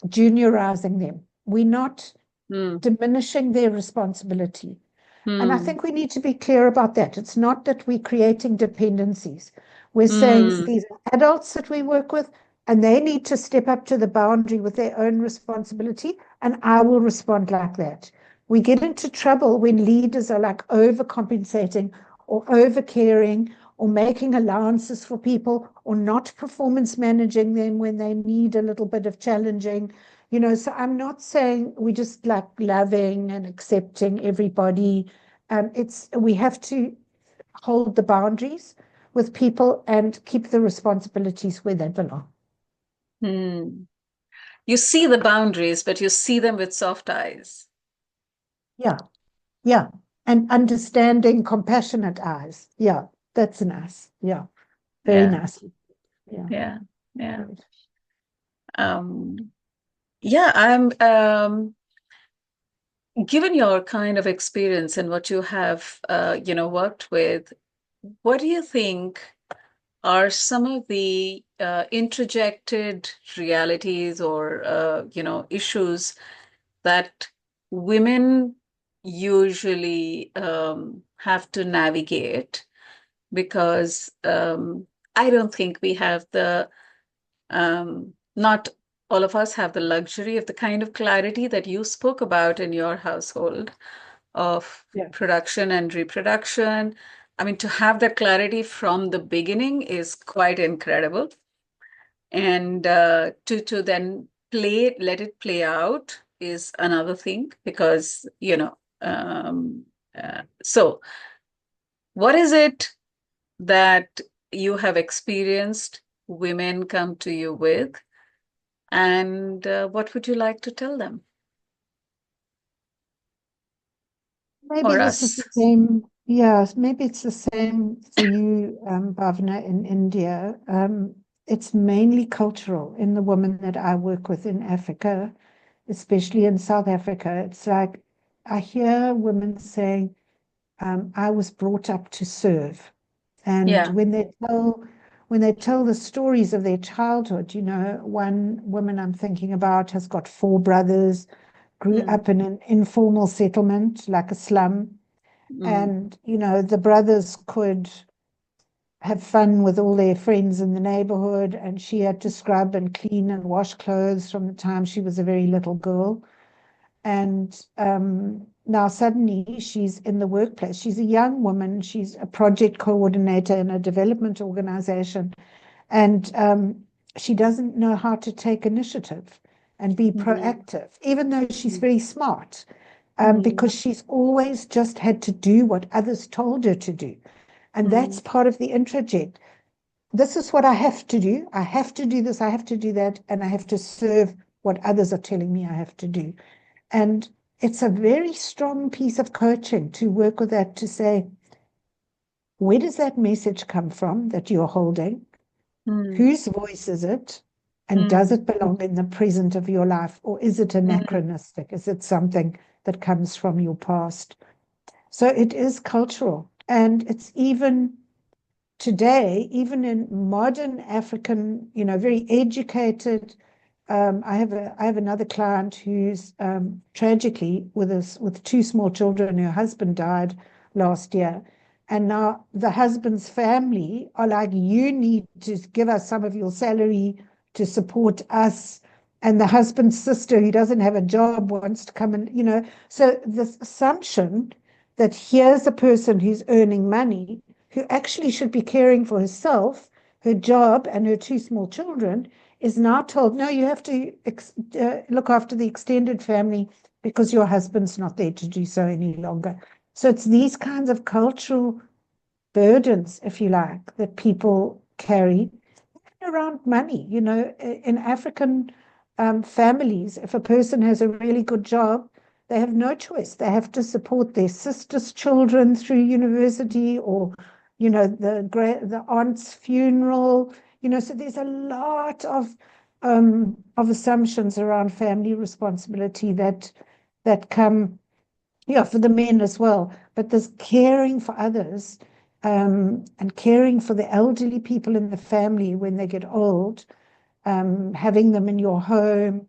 juniorizing them. We're not Hmm. diminishing their responsibility. And I Hmm. think we need to be clear about that. It's not that we're creating dependencies. We're saying Hmm. these are adults that we work with, and they need to step up to the boundary with their own responsibility, and I will respond like that. We get into trouble when leaders are like overcompensating or over caring or making allowances for people or not performance managing them when they need a little bit of challenging. You know, so I'm not saying we just like loving and accepting everybody. We have to hold the boundaries with people and keep the responsibilities where they belong. Hmm. You see the boundaries, but you see them with soft eyes. Yeah, yeah. And understanding, compassionate eyes. Yeah, that's nice. Yeah, very Yeah. nice. Yeah. Yeah. Yeah. Good. Um, yeah, I'm given your kind of experience and what you have worked with, what do you think are some of the interjected realities or issues that women usually have to navigate because I don't think we have not all of us have the luxury of the kind of clarity that you spoke about in your household of Yeah. production and reproduction. I mean, to have that clarity from the beginning is quite incredible. And to then let it play out is another thing because, so what is it that you have experienced women come to you with, and what would you like to tell them Maybe or this is the us? same. Yes, maybe it's the same for you, Bhavana, in India. It's mainly cultural in the women that I work with in Africa, especially in South Africa. It's like I hear women saying, I was brought up to serve. And Yeah. when they tell when they tell the stories of their childhood, one woman I'm thinking about has got four brothers, grew Mm, up in an informal settlement, like a slum. mm, And, the brothers could have fun with all their friends in the neighborhood, and she had to scrub and clean and wash clothes from the time she was a very little girl. And now suddenly she's in the workplace. She's a young woman. She's a project coordinator in a development organization. And she doesn't know how to take initiative and be mm, proactive, even though she's mm, very smart, mm, because she's always just had to do what others told her to do. And that's mm, part of the introject. This is what I have to do. I have to do this, I have to do that, and I have to serve what others are telling me I have to do. And it's a very strong piece of coaching to work with that, to say, where does that message come from that you're holding? mm, Whose voice is it? And does mm, it belong in the present of your life? Or is it mm, anachronistic? Is it something that comes from your past? So it is cultural. And it's even today, even in modern African, very educated. I have another client who's tragically with two small children. Her husband died last year, and now the husband's family are like, "You need to give us some of your salary to support us." And the husband's sister, who doesn't have a job, wants to come and. So this assumption that here's a person who's earning money, who actually should be caring for herself, her job, and her two small children, is now told, no, you have to look after the extended family because your husband's not there to do so any longer. So it's these kinds of cultural burdens, if you like, that people carry around money. In African families, if a person has a really good job, they have no choice. They have to support their sister's children through university, or, the aunt's funeral. So there's a lot of assumptions around family responsibility that come, yeah, for the men as well. But there's caring for others, and caring for the elderly people in the family when they get old, having them in your home,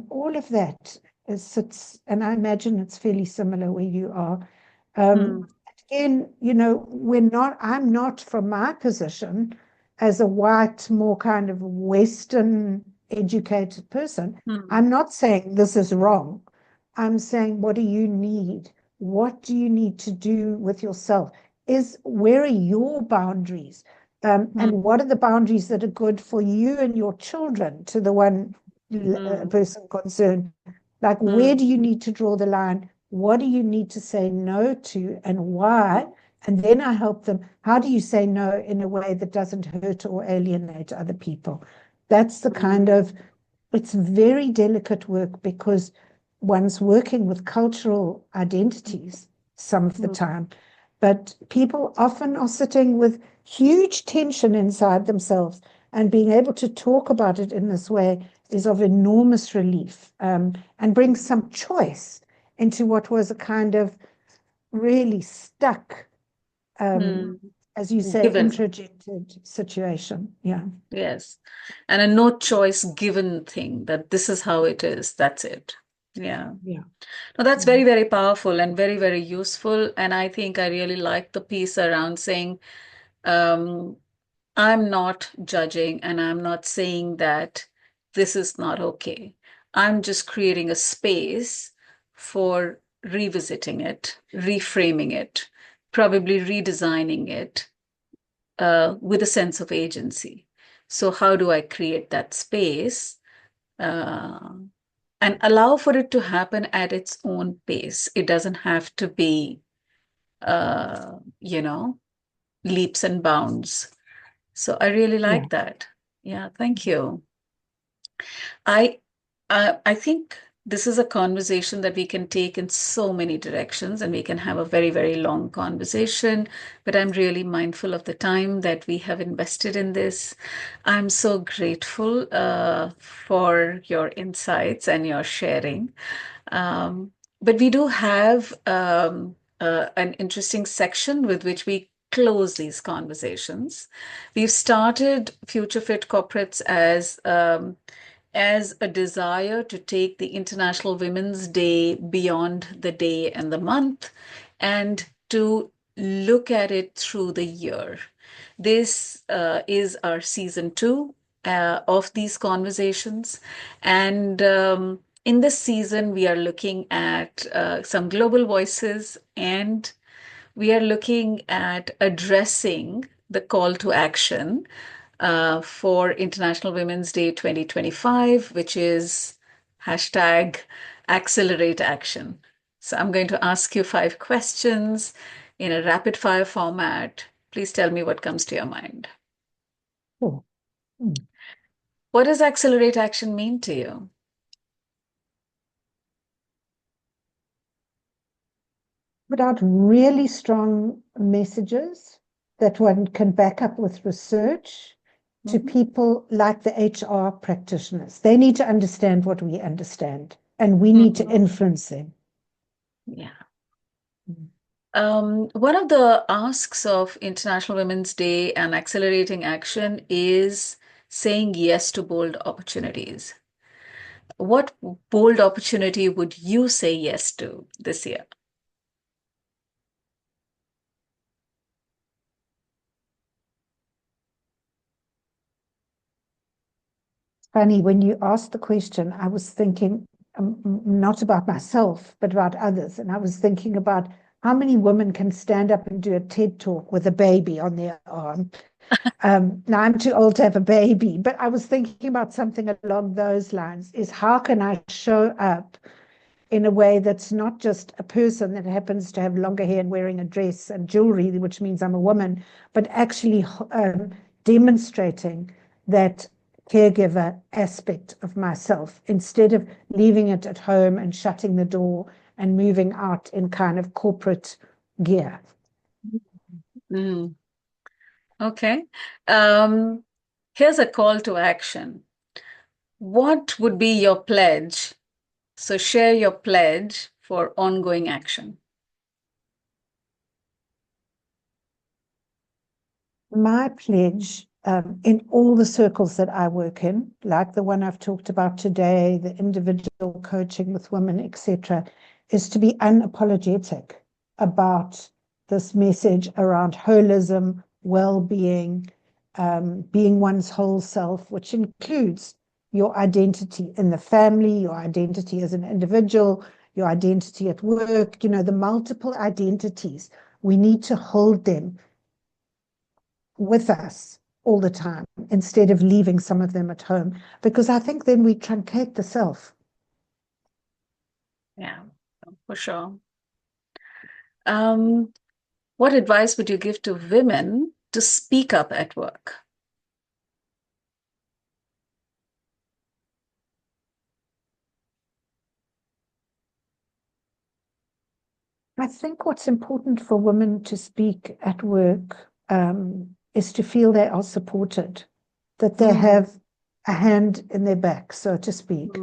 all of that sits, and I imagine it's fairly similar where you are. mm, Um, Again, I'm not, from my position as a white, more kind of Western educated person, mm, I'm not saying this is wrong. I'm saying, what do you need? What do you need to do with yourself? Where are your boundaries? And mm, what are the boundaries that are good for you and your children, to the one mm, person concerned? Like, where mm, do you need to draw the line? What do you need to say no to, and why? And then I help them. How do you say no in a way that doesn't hurt or alienate other people? That's the kind mm, of, it's very delicate work, because one's working with cultural identities some of the mm, time. But people often are sitting with huge tension inside themselves, and being able to talk about it in this way is of enormous relief, and brings some choice into what was a kind of really stuck, um, mm. as you say, Given. introjected situation. Yeah. Yes. And a no choice given thing that this is how it is. That's it. Yeah. Yeah. No, that's Yeah. very, very powerful and very, very useful. And I think I really like the piece around saying, um, I'm not judging and I'm not saying that this is not okay. I'm just creating a space for revisiting it, reframing it, probably redesigning it with a sense of agency. So, how do I create that space uh, and allow for it to happen at its own pace? It doesn't have to be, uh, you know, leaps and bounds. So, I really Yeah. like that. Yeah, thank you. I I think this is a conversation that we can take in so many directions, and we can have a very, very long conversation. But I'm really mindful of the time that we have invested in this. I'm so grateful for your insights and your sharing. But we do have an interesting section with which we close these conversations. We've started Future Fit Corporates as a desire to take the International Women's Day beyond the day and the month and to look at it through the year. This is our season 2 of these conversations. And in this season, we are looking at some global voices, and we are looking at addressing the call to action for International Women's Day 2025, which is hashtag accelerate action. So I'm going to ask you 5 questions in a rapid fire format. Please tell me what comes to your mind. Oh. What does accelerate action mean to you? Put out really strong messages that one can back up with research to people like the HR practitioners. They need to understand what we understand, and we need to influence them. Yeah. One of the asks of International Women's Day and accelerating action is saying yes to bold opportunities. What bold opportunity would you say yes to this year? Funny, when you asked the question, I was thinking not about myself, but about others. And I was thinking about how many women can stand up and do a TED talk with a baby on their arm. Now, I'm too old to have a baby, but I was thinking about something along those lines, is how can I show up in a way that's not just a person that happens to have longer hair and wearing a dress and jewelry, which means I'm a woman, but actually demonstrating that caregiver aspect of myself instead of leaving it at home and shutting the door and moving out in kind of corporate gear. Mm. Okay. Here's a call to action. What would be your pledge? So share your pledge for ongoing action. My pledge in all the circles that I work in, like the one I've talked about today, the individual coaching with women, etc., is to be unapologetic about this message around holism, well-being, being one's whole self, which includes your identity in the family, your identity as an individual, your identity at work, the multiple identities. We need to hold them with us all the time instead of leaving some of them at home, because I think then we truncate the self. Yeah, for sure. What advice would you give to women to speak up at work? I think what's important for women to speak at work is to feel they are supported, that they have a hand in their back, so to speak.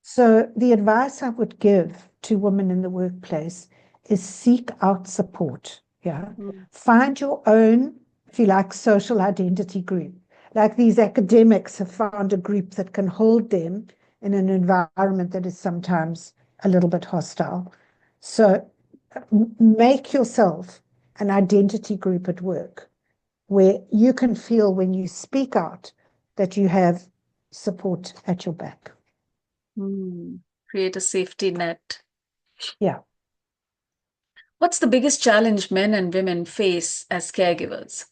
So the advice I would give to women in the workplace is seek out support. Yeah. Find your own, if you like, social identity group. Like these academics have found a group that can hold them in an environment that is sometimes a little bit hostile. So make yourself an identity group at work where you can feel when you speak out that you have support at your back. Create a safety net. Yeah. What's the biggest challenge men and women face as caregivers?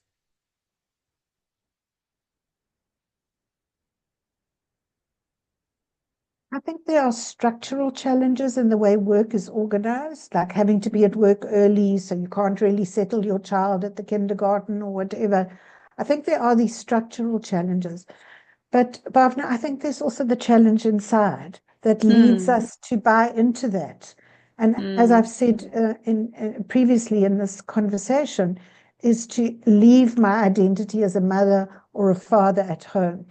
I think there are structural challenges in the way work is organized, like having to be at work early, so you can't really settle your child at the kindergarten or whatever. I think there are these structural challenges. But Bhavana, I think there's also the challenge inside that leads us to buy into that. And as I've said previously in this conversation, is to leave my identity as a mother or a father at home.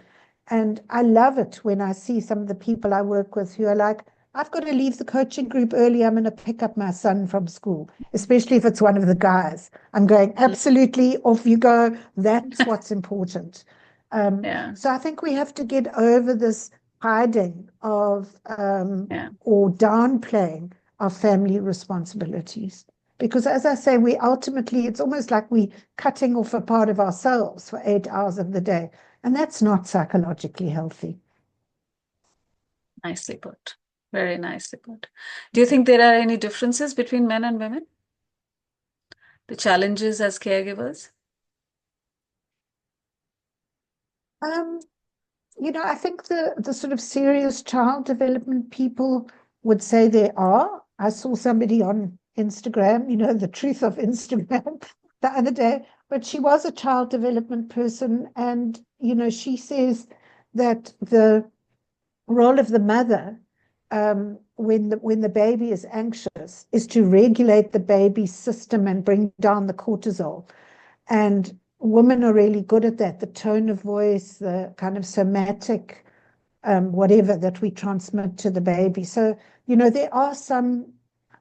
And I love it when I see some of the people I work with who are like, I've got to leave the coaching group early. I'm going to pick up my son from school, especially if it's one of the guys. I'm going, absolutely, off you go. That's what's important. Yeah, So I think we have to get over this hiding of yeah, or downplaying our family responsibilities. Because as I say, we ultimately, it's almost like we cutting off a part of ourselves for 8 hours of the day. And that's not psychologically healthy. nicely put. Very nicely put. Do you think there are any differences between men and women? The challenges as caregivers? Um, I think the sort of serious child development people would say there are. I saw somebody on Instagram, the truth of Instagram the other day, but she was a child development person, and she says that the role of the mother when the baby is anxious is to regulate the baby's system and bring down the cortisol. And women are really good at that, the tone of voice, the kind of somatic whatever that we transmit to the baby. So, there are some,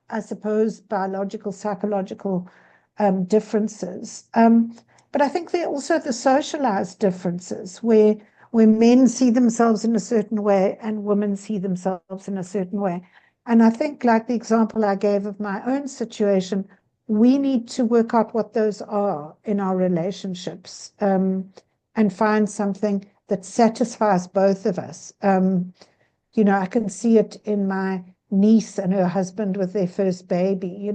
I suppose, biological, psychological differences. But I think there are also the socialized differences where men see themselves in a certain way and women see themselves in a certain way. And I think, like the example I gave of my own situation, we need to work out what those are in our relationships and find something that satisfies both of us. I can see it in my niece and her husband with their first baby.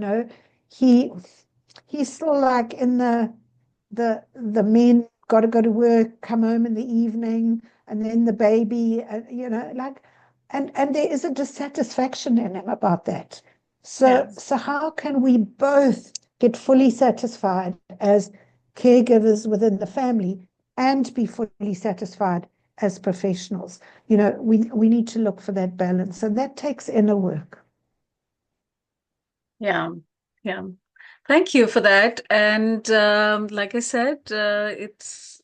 He he's still like in the men got to go to work, come home in the evening, and then the baby, like, and there is a dissatisfaction in him about that. So Yeah. so how can we both get fully satisfied as caregivers within the family and be fully satisfied as professionals? We need to look for that balance, and that takes inner work. Yeah. Yeah. Thank you for that. And like I said, it's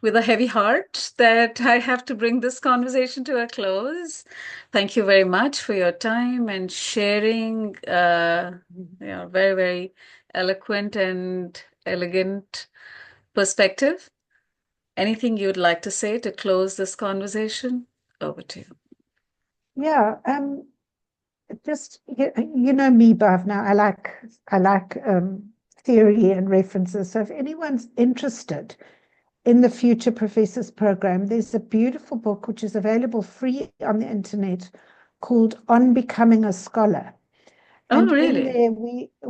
with a heavy heart that I have to bring this conversation to a close. Thank you very much for your time and sharing very, very eloquent and elegant perspective. Anything you'd like to say to close this conversation? Over to you. Yeah, just you know me, Bhavna. I like theory and references. So if anyone's interested in the Future Professors program, there's a beautiful book which is available free on the internet called On Becoming a Scholar. Oh, And in really? there,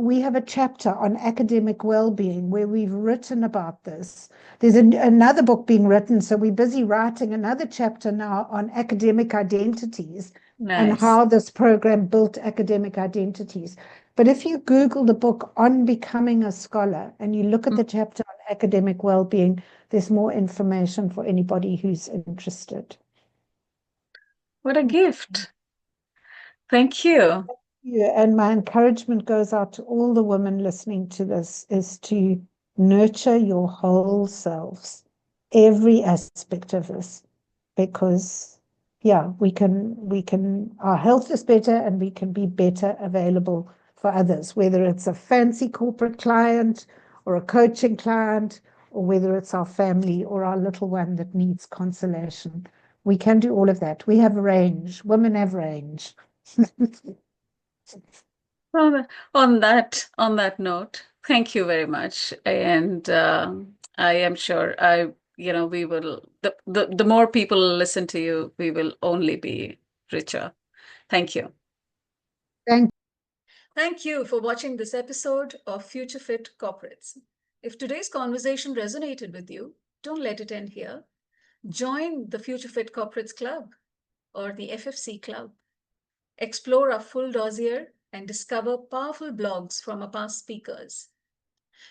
we have a chapter on academic well-being where we've written about this. There's another book being written, so we're busy writing another chapter now on academic identities and Nice. how this program built academic identities. But if you Google the book On Becoming a Scholar and you look at Mm. the chapter on academic well-being, there's more information for anybody who's interested. What a gift. Thank you. Yeah, and my encouragement goes out to all the women listening to this is to nurture your whole selves, every aspect of this, because yeah, our health is better and we can be better available for others, whether it's a fancy corporate client or a coaching client, or whether it's our family or our little one that needs consolation. We can do all of that. We have range. Women have range. On that note, thank you very much. And I am sure we will the more people listen to you, we will only be richer. Thank you. Thank Thank you for watching this episode of Future Fit Corporates. If today's conversation resonated with you, don't let it end here. Join the Future Fit Corporates Club or the FFC Club. Explore our full dossier and discover powerful blogs from our past speakers.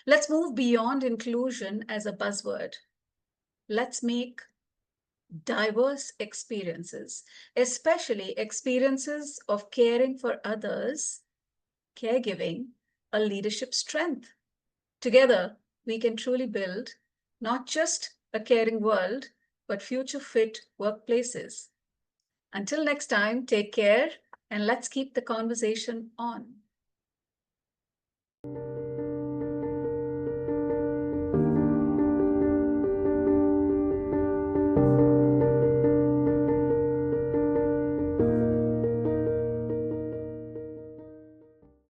Let's move beyond inclusion as a buzzword. Let's make diverse experiences, especially experiences of caring for others, caregiving, a leadership strength. Together, we can truly build not just a caring world, but future fit workplaces. Until next time, take care And let's keep the conversation on.